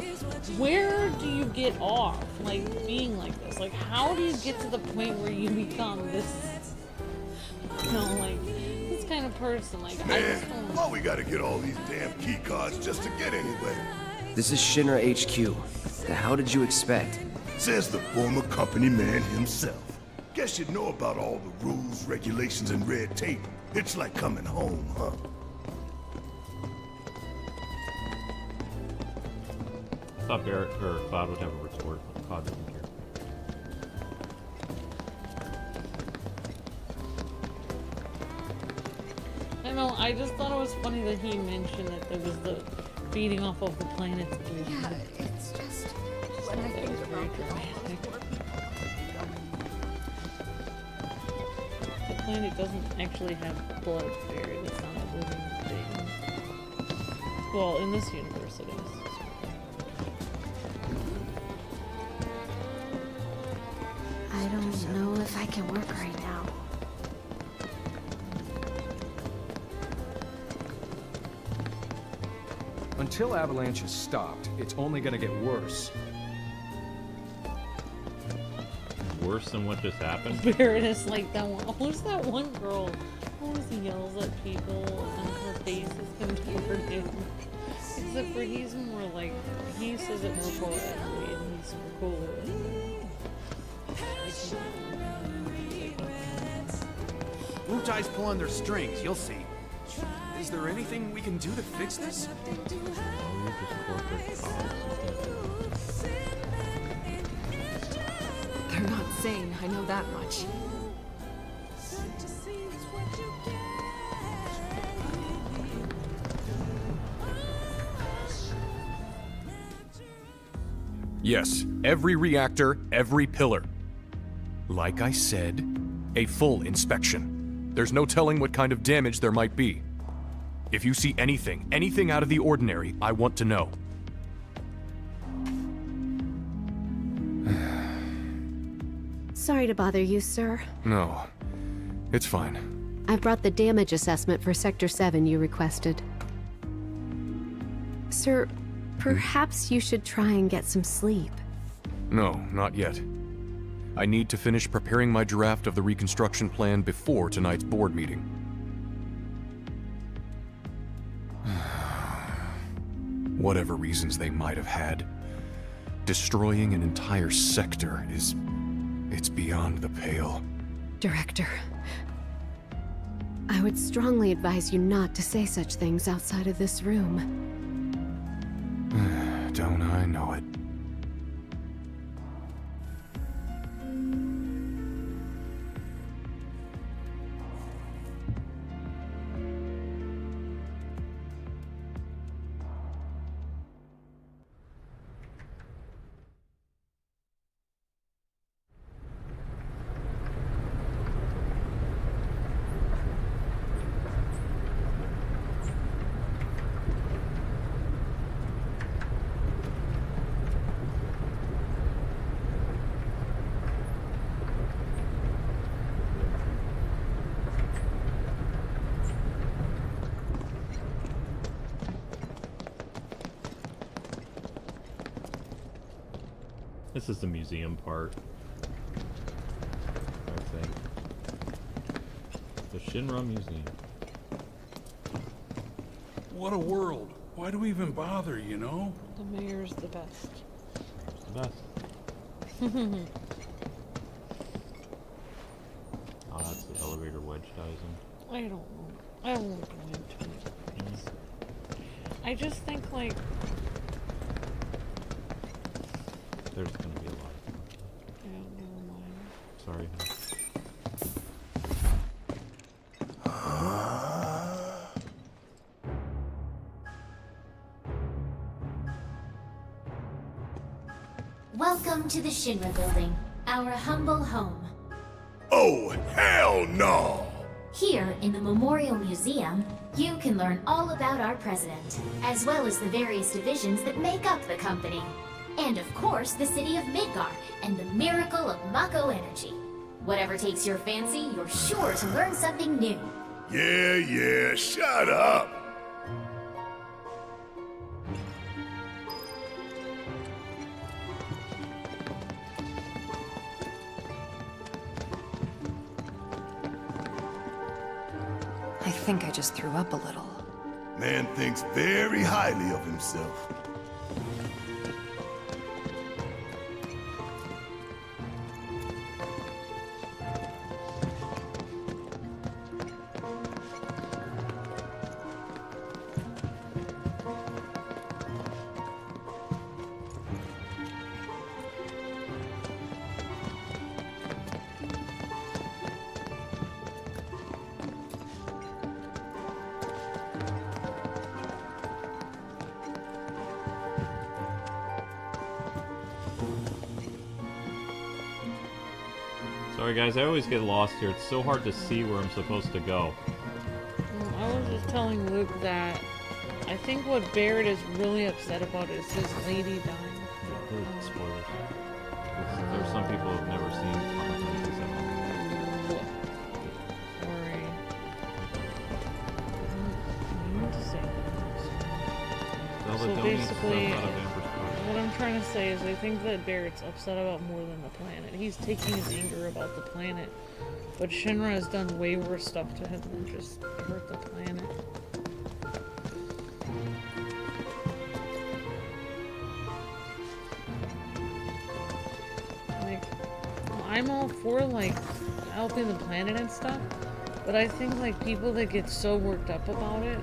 where do you get off, like, being like this? Like, how do you get to the point where you become this, you know, like, this kind of person? Like, man, I just don't... why we gotta get all these damn key cards just to get anywhere? This is Shinra HQ. The hell did you expect? Says the former company man himself. Guess you'd know about all the rules, regulations, and red tape. It's like coming home, huh? I thought Barrett or Cloud would have a retort, but Cloud didn't care. I know, I just thought it was funny that he mentioned that there was the feeding off of the planet's blue. Yeah, it's just... When I think about the planet doesn't actually have blood buried, it's not a living thing. Well, in this universe it is. I don't know if I can work right now. Until Avalanche is stopped, it's only gonna get worse. Worse than what just happened? Barrett is like that one. Who's that one girl who always yells at people and her face is contorted? Except for he's more like, he says it more poetically and he's cooler. Wutai's pulling their strings, you'll see. Is there anything we can do to fix this? They're not sane, I know that much. Yes, every reactor, every pillar. Like I said, a full inspection. There's no telling what kind of damage there might be. If you see anything out of the ordinary, I want to know. Sorry to bother you, sir. No, it's fine. I've brought the damage assessment for Sector 7 you requested. Sir, perhaps you should try and get some sleep. No, not yet. I need to finish preparing my draft of the reconstruction plan before tonight's board meeting. Whatever reasons they might have had, destroying an entire sector it's beyond the pale. Director, I would strongly advise you not to say such things outside of this room. Don't I know it? This is the museum part, I think. The Shinra Museum. What a world. Why do we even bother, you know? The mayor's the best. The best. Oh, that's the elevator wedge ties in. I don't know. I won't go into it. I just think, like... There's gonna be a lot. Yeah, never mind. Sorry. Welcome to the Shinra building, our humble home. Oh, hell no! Here, in the Memorial Museum, you can learn all about our president, as well as the various divisions that make up the company. And of course, the City of Midgar, and the miracle of Mako energy. Whatever takes your fancy, you're sure to learn something new. Yeah, shut up! I think I just threw up a little. Man thinks very highly of himself. Sorry guys, I always get lost here. It's so hard to see where I'm supposed to go. I was just telling Luke that I think what Barrett is really upset about is his lady dying. Yeah, spoilers. There's some people who've never seen Final Fantasy VII. Sorry. I need to say that. So basically, what I'm trying to say is I think that Barrett's upset about more than the planet. He's taking his anger about the planet, but Shinra has done way worse stuff to him than just hurt the planet. Like, I'm all for, like, helping the planet and stuff, but I think, like, people that get so worked up about it,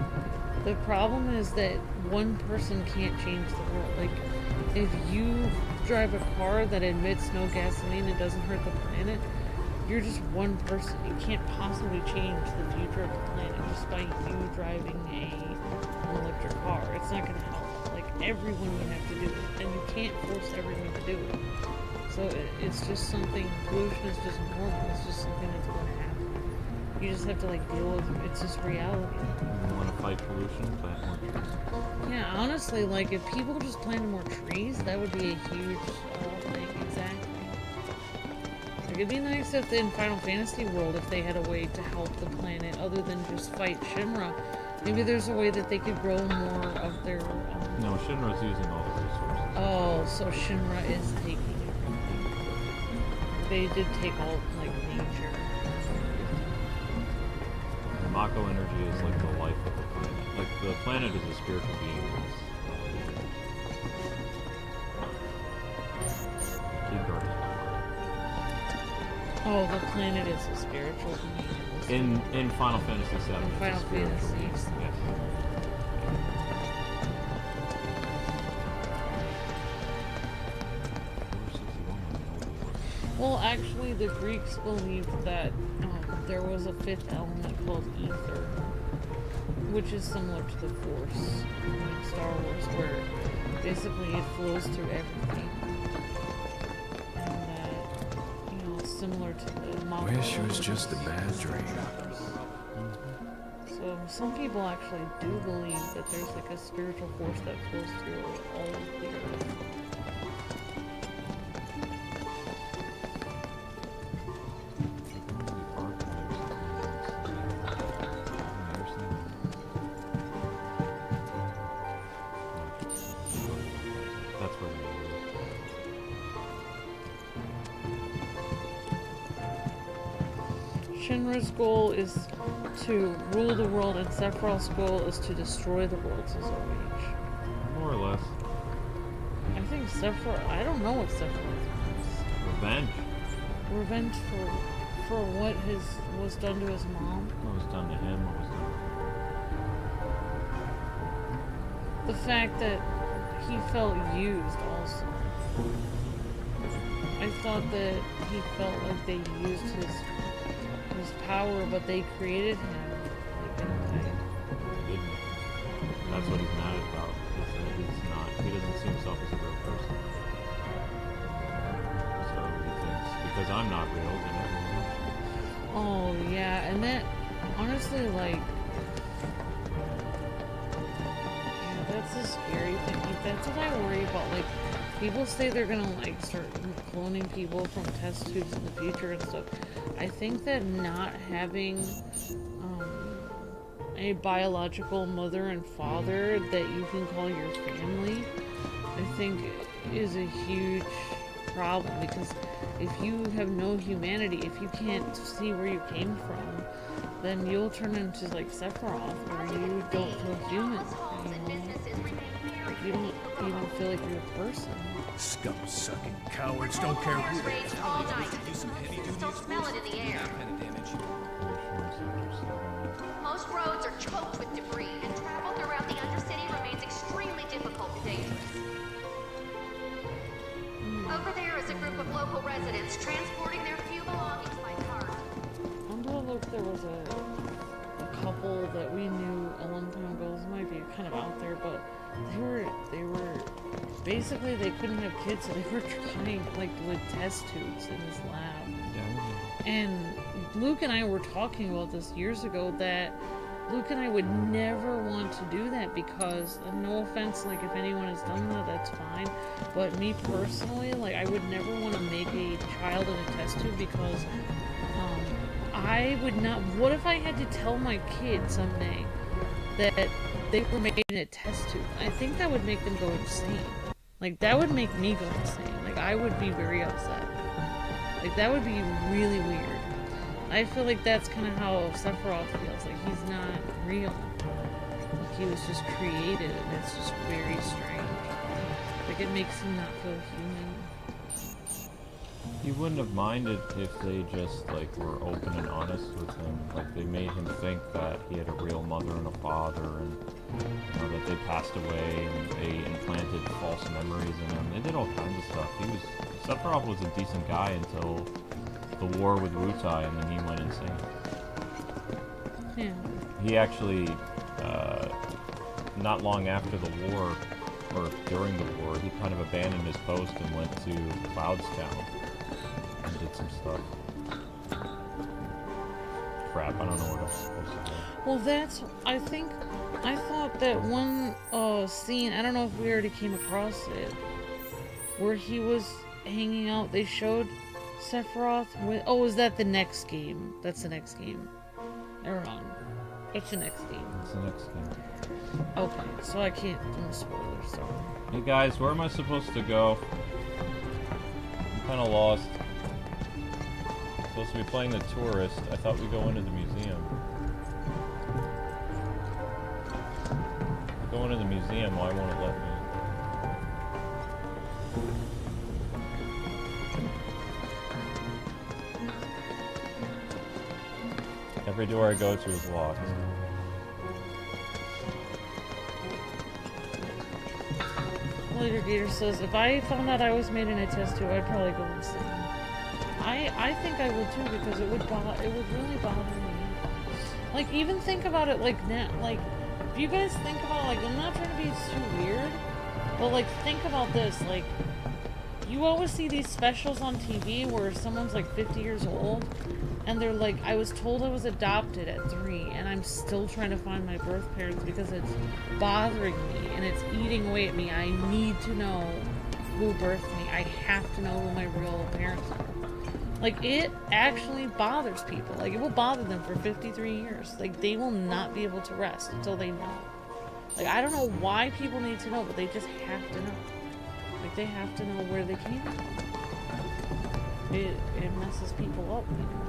the problem is that one person can't change the world. Like, if you drive a car that emits no gasoline and doesn't hurt the planet, you're just one person. You can't possibly change the future of the planet just by you driving an electric car. It's not going to help. Like, everyone would have to do it, and you can't force everyone to do it. So it's just something, pollution is just normal. It's just something that's going to happen. You just have to, like, deal with it. It's just reality. You want to fight pollution? Plant more trees. Yeah, honestly, like, if people just planted more trees, that would be a huge thing. Exactly. Like, it'd be nice if in Final Fantasy world, if they had a way to help the planet other than just fight Shinra. Maybe there's a way that they could grow more of their... No, Shinra's using all the resources. Oh, so Shinra is taking everything. They did take all, like, nature. Mako energy is like the life of the planet. Like, the planet is a spiritual being. Oh, the planet is a spiritual being. In Final Fantasy VII. In Final Fantasy. Yes. Well, actually, the Greeks believed that there was a fifth element called ether, which is similar to the Force in Star Wars, where basically it flows through everything. And similar to the mako. Wish it was just a bad dream. So some people actually do believe that there's like a spiritual force that flows through all of the earth. Shinra's goal is to rule the world, and Sephiroth's goal is to destroy the world, says OH. More or less. I think Sephiroth... I don't know what Sephiroth wants. Revenge. Revenge for what was done to his mom? What was done to him, what was done to the fact that he felt used also. I thought that he felt like they used his power, but they created him. Like, in a way. Didn't. That's what he's mad about. Is that he doesn't see himself as a real person. So he thinks, because I'm not real, then everyone else. Oh yeah, and that honestly, like, yeah, that's a scary thing. Like, that's what I worry about. Like, people say they're gonna like start cloning people from test tubes in the future and stuff. I think that not having a biological mother and father that you can call your family, I think is a huge problem, because if you have no humanity, if you can't see where you came from, then you'll turn into like Sephiroth, where you don't feel human, Like, you don't even feel like you're a person. Scum-sucking cowards don't care who they are. All night. Still smell it in the air. Most roads are choked with debris, and travel throughout the Undercity remains extremely difficult and dangerous. Over there is a group of local residents transporting their few belongings by cart. I'm gonna look. There was a couple that we knew a long time ago. This might be kind of out there, but they were basically, they couldn't have kids, so they were trying like with test tubes in this lab. And Luke and I were talking about this years ago, that Luke and I would never want to do that, because, no offense, like, if anyone has done that, that's fine, but me personally, like, I would never want to make a child in a test tube, because I would not... What if I had to tell my kid someday that they were made in a test tube. I think that would make them go insane. Like, that would make me go insane. Like, I would be very upset. Like, that would be really weird. I feel like that's kind of how Sephiroth feels. Like, he's not real. Like, he was just created, and it's just very strange. Like, it makes him not feel human. He wouldn't have minded if they just, like, were open and honest with him. Like, they made him think that he had a real mother and a father, and, you know, that they passed away, and they implanted false memories in him. They did all kinds of stuff. Sephiroth was a decent guy until the war with Wutai, and then he went insane. Yeah. He actually, not long after the war, or during the war, he kind of abandoned his post and went to Cloud's Town and did some stuff. Crap, I don't know what I'm supposed to do. Well, I thought that one scene, I don't know if we already came across it, where he was hanging out, they showed Sephiroth with, oh, is that the next game? That's the next game. Never mind. It's the next game. It's the next game. Okay, so I can't do spoilers, so. Hey guys, where am I supposed to go? I'm kind of lost. I'm supposed to be playing the tourist. I thought we'd go into the museum. Go into the museum, why won't it let me? Every door I go to is locked. Later Gator says, if I found out I was made in a test tube, I'd probably go insane. I think I would too, because it would really bother me. Like, even think about it like now, like, if you guys think about, like, I'm not trying to be too weird, but like, think about this, like, you always see these specials on TV where someone's like 50 years old, and they're like, I was told I was adopted at 3, and I'm still trying to find my birth parents because it's bothering me, and it's eating away at me. I need to know who birthed me. I have to know who my real parents are. Like, it actually bothers people. Like, it will bother them for 53 years. Like, they will not be able to rest until they know. Like, I don't know why people need to know, but they just have to know. Like, they have to know where they came from. It messes people up, you know?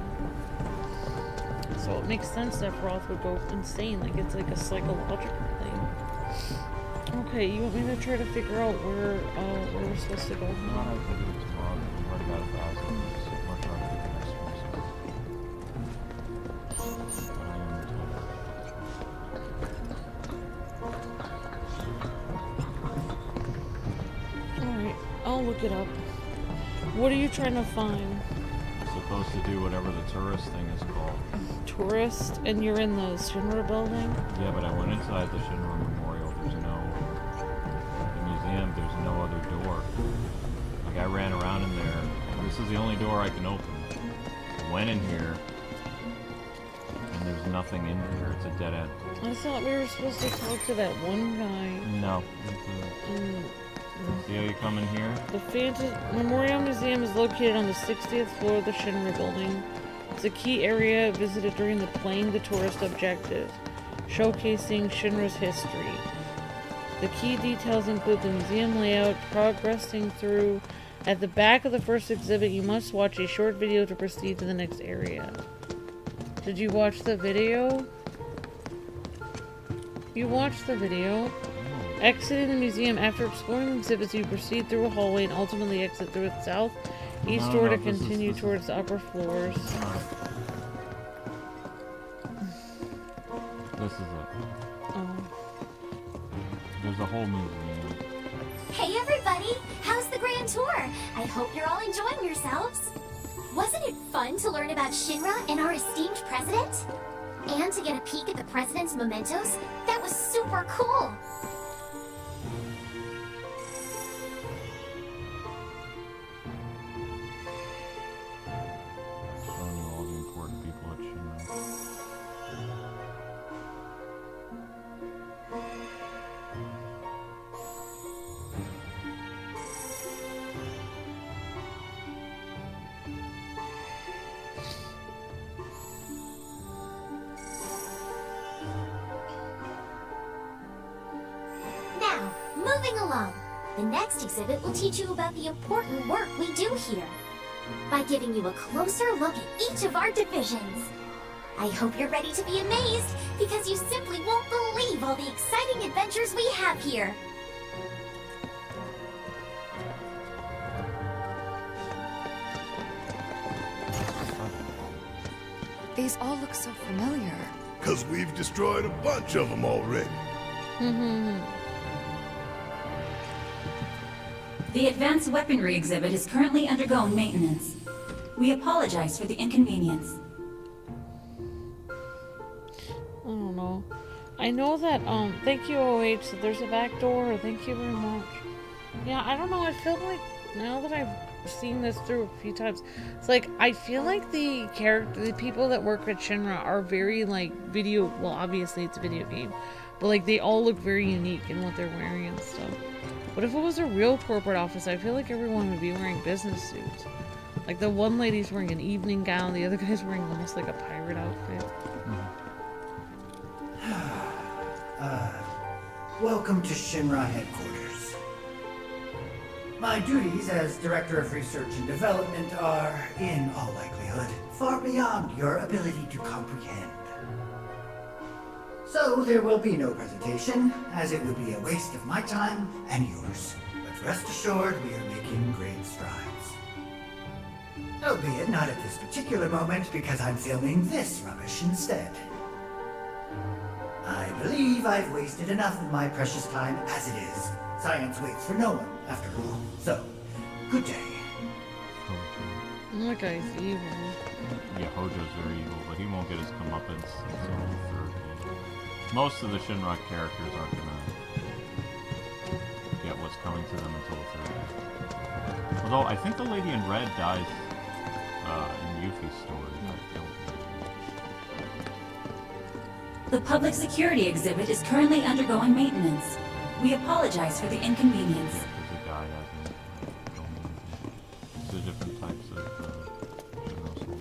So it makes sense that Sephiroth would go insane. Like, it's like a psychological thing. Okay, you want me to try to figure out where we're supposed to go? Alright, I'll look it up. What are you trying to find? I'm supposed to do whatever the tourist thing is called. Tourist? And you're in the Shinra building? Yeah, but I went inside the Shinra Memorial. There's the museum, there's no other door. Like, I ran around in there. This is the only door I can open. I went in here, and there's nothing in here. It's a dead end. I thought we were supposed to talk to that one guy. No. See how you come in here? The Memorial Museum is located on the 60th floor of the Shinra building. It's a key area visited during the Playing the Tourist objective, showcasing Shinra's history. The key details include the museum layout, progressing through. At the back of the first exhibit, you must watch a short video to proceed to the next area. Did you watch the video? You watched the video. Exiting the museum, after exploring the exhibits, you proceed through a hallway and ultimately exit through its southeast door to continue towards the upper floors. This is it. Oh. There's a whole museum. Hey everybody! How's the grand tour? I hope you're all enjoying yourselves. Wasn't it fun to learn about Shinra and our esteemed president? And to get a peek at the president's mementos? That was super cool! Showing you all the important people at Shinra. moving along. The next exhibit will teach you about the important work we do here, by giving you a closer look at each of our divisions. I hope you're ready to be amazed, because you simply won't believe all the exciting adventures we have here. These all look so familiar. 'Cause we've destroyed a bunch of them already. The Advanced Weaponry exhibit is currently undergoing maintenance. We apologize for the inconvenience. I don't know. I know that, thank you, OH, that there's a back door. Thank you very much. Yeah, I don't know. I feel like, now that I've seen this through a few times, it's like, I feel like the people that work at Shinra are very, like, well, obviously it's a video game, but, like, they all look very unique in what they're wearing and stuff. But if it was a real corporate office, I feel like everyone would be wearing business suits. Like, the one lady's wearing an evening gown, the other guy's wearing almost like a pirate outfit. Welcome to Shinra headquarters. My duties as Director of Research and Development are, in all likelihood, far beyond your ability to comprehend. So there will be no presentation, as it would be a waste of my time and yours. But rest assured, we are making great strides. Albeit not at this particular moment, because I'm filming this rubbish instead. I believe I've wasted enough of my precious time as it is. Science waits for no one, after all. So, good day. That guy's evil. Yeah, Hojo's very evil, but he won't get his comeuppance until the third game. Most of the Shinra characters aren't gonna get what's coming to them until the third game. Although, I think the lady in red dies in Yuffie's story. The Public Security exhibit is currently undergoing maintenance. We apologize for the inconvenience. There's a guy the different types of Shinra soldiers.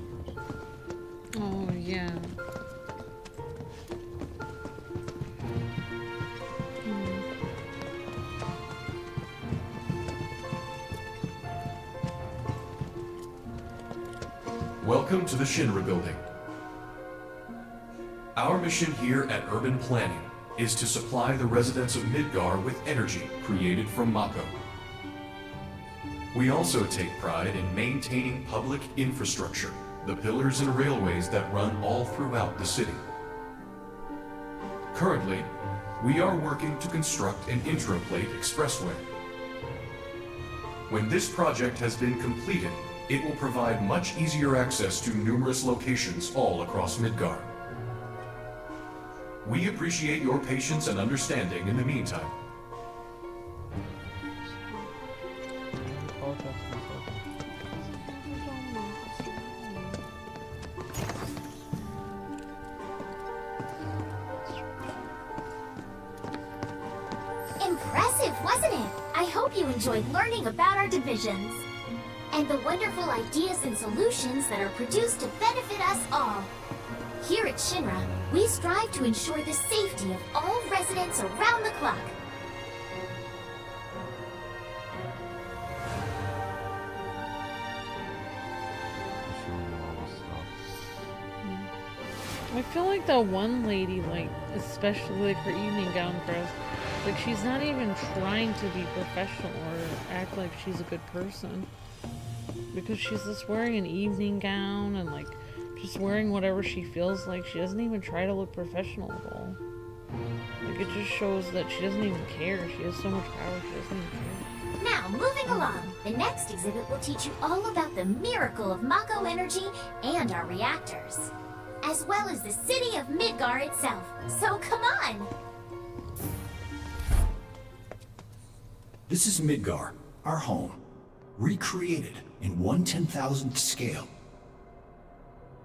Oh, yeah. Welcome to the Shinra building. Our mission here at Urban Planning is to supply the residents of Midgar with energy created from mako. We also take pride in maintaining public infrastructure, the pillars and railways that run all throughout the city. Currently, we are working to construct an intraplate expressway. When this project has been completed, it will provide much easier access to numerous locations all across Midgar. We appreciate your patience and understanding in the meantime. Impressive, wasn't it? I hope you enjoyed learning about our divisions and the wonderful ideas and solutions that are produced to benefit us all. Here at Shinra, we strive to ensure the safety of all residents around the clock. I feel like the one lady, like, especially like her evening gown dress, like she's not even trying to be professional or act like she's a good person. Because she's just wearing an evening gown and like just wearing whatever she feels like. She doesn't even try to look professional at all. Like it just shows that she doesn't even care. She has so much power, she doesn't even care. Now, moving along, the next exhibit will teach you all about the miracle of mako energy and our reactors, as well as the City of Midgar itself. So come on! This is Midgar, our home, recreated in 1/10,000th scale.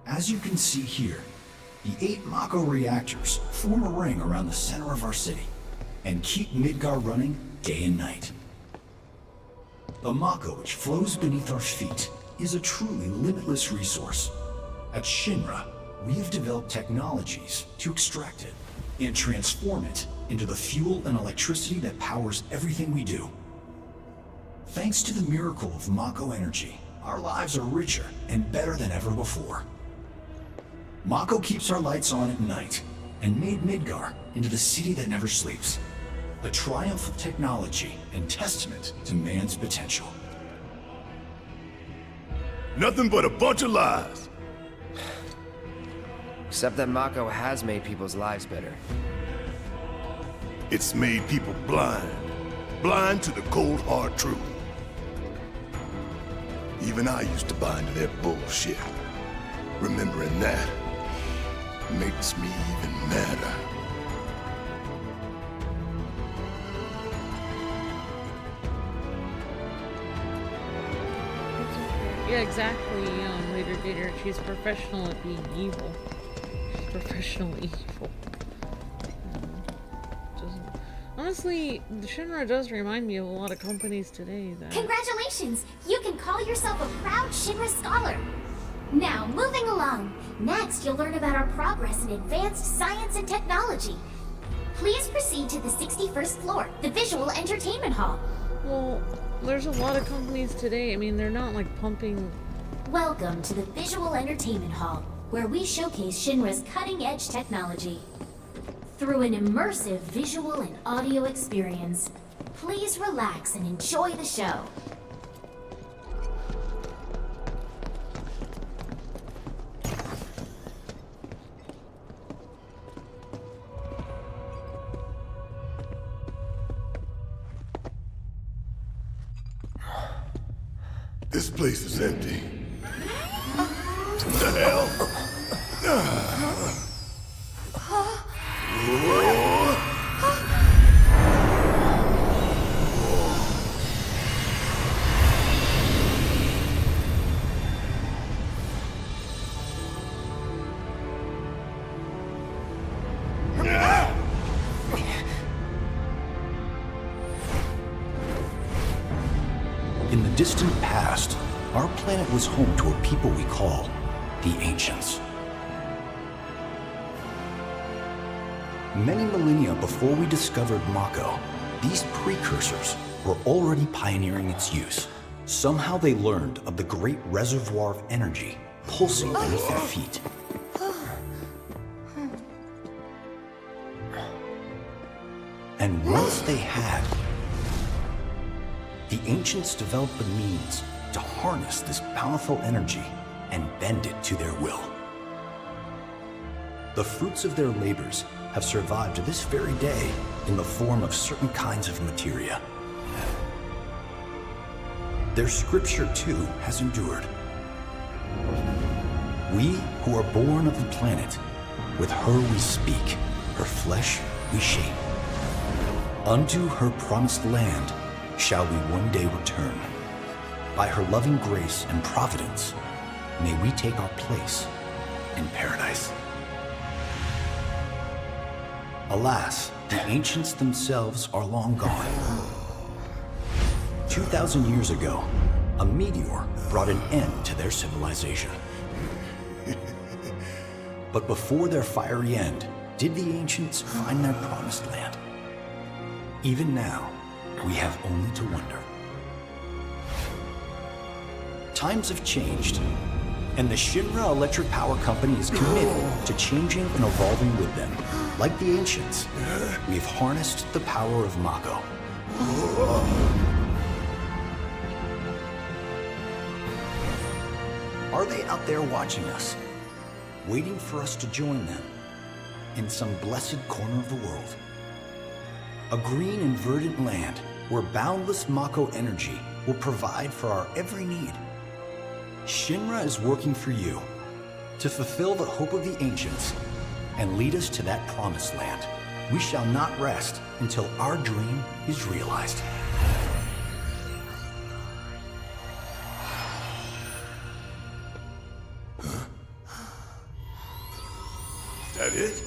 As you can see here, the 8 mako reactors form a ring around the center of our city and keep Midgar running day and night. The mako which flows beneath our feet is a truly limitless resource. At Shinra, we have developed technologies to extract it and transform it into the fuel and electricity that powers everything we do. Thanks to the miracle of Mako energy, our lives are richer and better than ever before. Mako keeps our lights on at night and made Midgar into the city that never sleeps. A triumph of technology and testament to man's potential. Nothing but a bunch of lies. Except that Mako has made people's lives better. It's made people blind. Blind to the cold, hard truth. Even I used to buy into their bullshit. Remembering that makes me even madder. Yeah, exactly, Later Gator. She's professional at being evil. She's professionally evil. Honestly, Shinra does remind me of a lot of companies today that... Congratulations! You can call yourself a proud Shinra scholar! Now, moving along. Next, you'll learn about our progress in advanced science and technology. Please proceed to the 61st floor, the Visual Entertainment Hall. Well, there's a lot of companies today. I mean, they're not like pumping... Welcome to the Visual Entertainment Hall, where we showcase Shinra's cutting-edge technology. Through an immersive visual and audio experience, please relax and enjoy the show. This place is empty. What the hell? In the distant past, our planet was home to a people we call the Ancients. Many millennia before we discovered Mako, these precursors were already pioneering its use. Somehow they learned of the great reservoir of energy pulsing beneath their feet. And once they had, the Ancients developed the means to harness this powerful energy and bend it to their will. The fruits of their labors have survived to this very day in the form of certain kinds of materia. Their scripture, too, has endured. We who are born of the planet, with her we speak, her flesh we shape. Unto her promised land shall we one day return. By her loving grace and providence, may we take our place in paradise. Alas, the Ancients themselves are long gone. 2,000 years ago, a meteor brought an end to their civilization. But before their fiery end, did the Ancients find their promised land? Even now, we have only to wonder. Times have changed, and the Shinra Electric Power Company is committed to changing and evolving with them. Like the Ancients, we've harnessed the power of Mako. Are they out there watching us, waiting for us to join them in some blessed corner of the world? A green and verdant land where boundless Mako energy will provide for our every need. Shinra is working for you to fulfill the hope of the Ancients and lead us to that promised land. We shall not rest until our dream is realized. Is that it?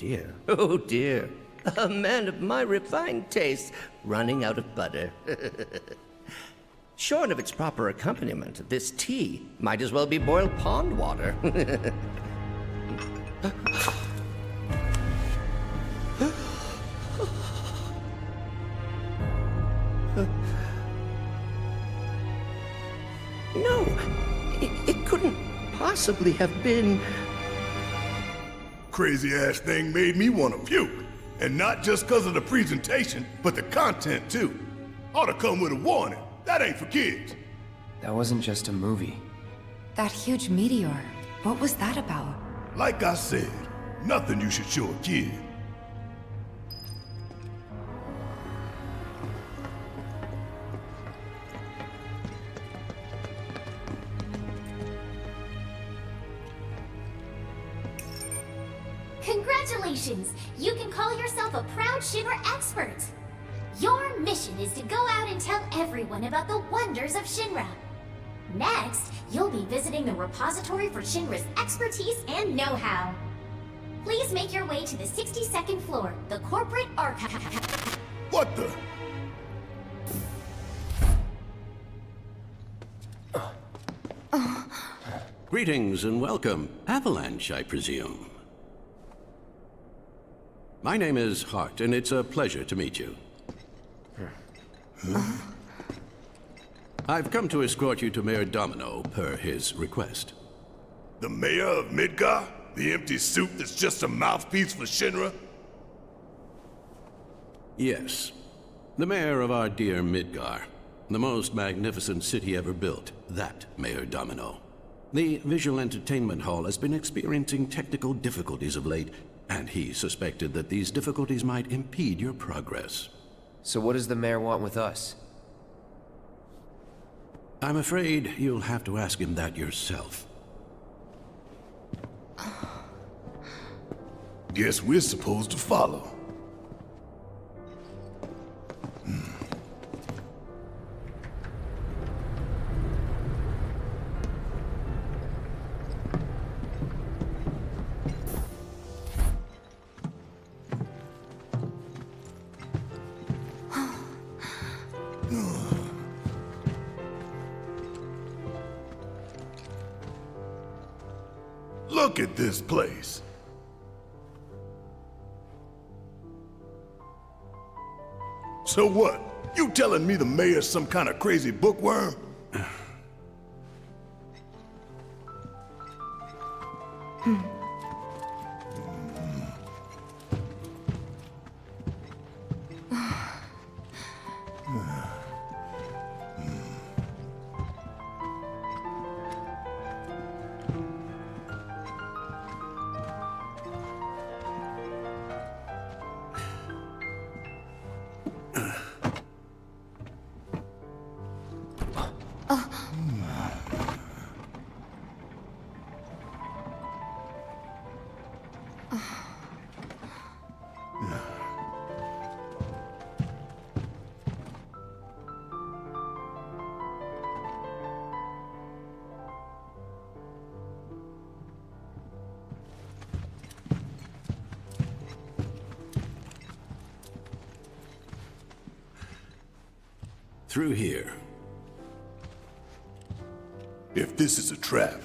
dear. Oh dear. A man of my refined taste running out of butter. Shorn of its proper accompaniment, this tea might as well be boiled pond water. No, it couldn't possibly have been... Crazy-ass thing made me want to puke. And not just because of the presentation, but the content, too. Ought to come with a warning. That ain't for kids. That wasn't just a movie. That huge meteor, what was that about? Like I said, nothing you should show a kid. Congratulations! You can call yourself a proud Shinra expert! Your mission is to go out and tell everyone about the wonders of Shinra. Next, you'll be visiting the repository for Shinra's expertise and know-how. Please make your way to the 62nd floor, the corporate archive. What the? Greetings and welcome. Avalanche, I presume. My name is Hart, and it's a pleasure to meet you. I've come to escort you to Mayor Domino, per his request. The mayor of Midgar? The empty suit that's just a mouthpiece for Shinra? Yes. The mayor of our dear Midgar. The most magnificent city ever built. That Mayor Domino. The visual entertainment hall has been experiencing technical difficulties of late, and he suspected that these difficulties might impede your progress. So what does the mayor want with us? I'm afraid you'll have to ask him that yourself. Guess we're supposed to follow. Look at this place. So what? You telling me the mayor's some kind of crazy bookworm? Through here. If this is a trap,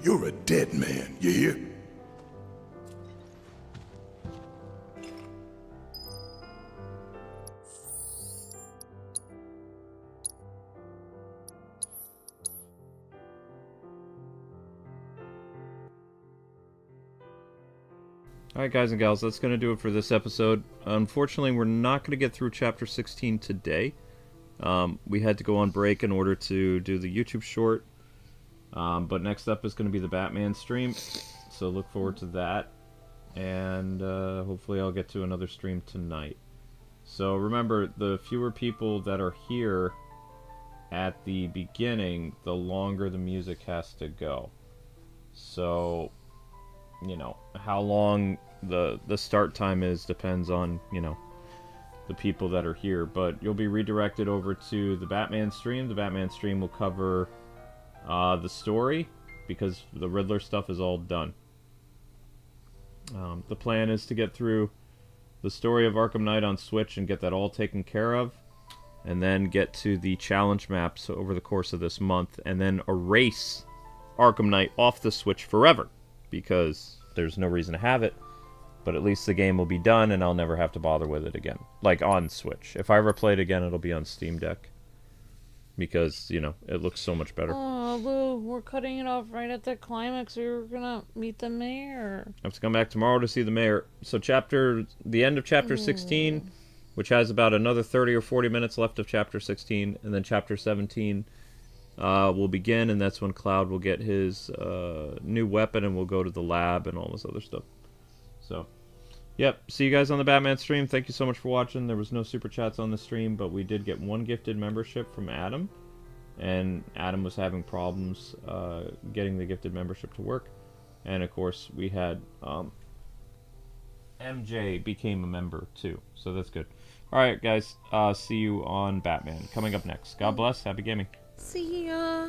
you're a dead man, you hear? Alright guys and gals, that's going to do it for this episode. Unfortunately, we're not going to get through Chapter 16 today. We had to go on break in order to do the YouTube short. But next up is going to be the Batman stream. So look forward to that. And hopefully I'll get to another stream tonight. So remember, the fewer people that are here at the beginning, the longer the music has to go. So, you know, how long the start time is depends on, you know, the people that are here. But you'll be redirected over to the Batman stream. The Batman stream will cover the story, because the Riddler stuff is all done. The plan is to get through the story of Arkham Knight on Switch and get that all taken care of, and then get to the challenge maps over the course of this month, and then erase Arkham Knight off the Switch forever, because there's no reason to have it, but at least the game will be done and I'll never have to bother with it again. Like on Switch. If I ever play it again, it'll be on Steam Deck, because, you know, it looks so much better. Oh, Lou, we're cutting it off right at the climax. We were gonna meet the mayor. I have to come back tomorrow to see the mayor. So the end of chapter 16, which has about another 30 or 40 minutes left of chapter 16, and then chapter 17 will begin, and that's when Cloud will get his new weapon, and we'll go to the lab and all this other stuff. So, yep, see you guys on the Batman stream. Thank you so much for watching. There was no super chats on the stream, but we did get one gifted membership from Adam, and Adam was having problems getting the gifted membership to work. And of course, we had MJ became a member too, so that's good. Alright guys, see you on Batman coming up next. God bless, happy gaming. See ya.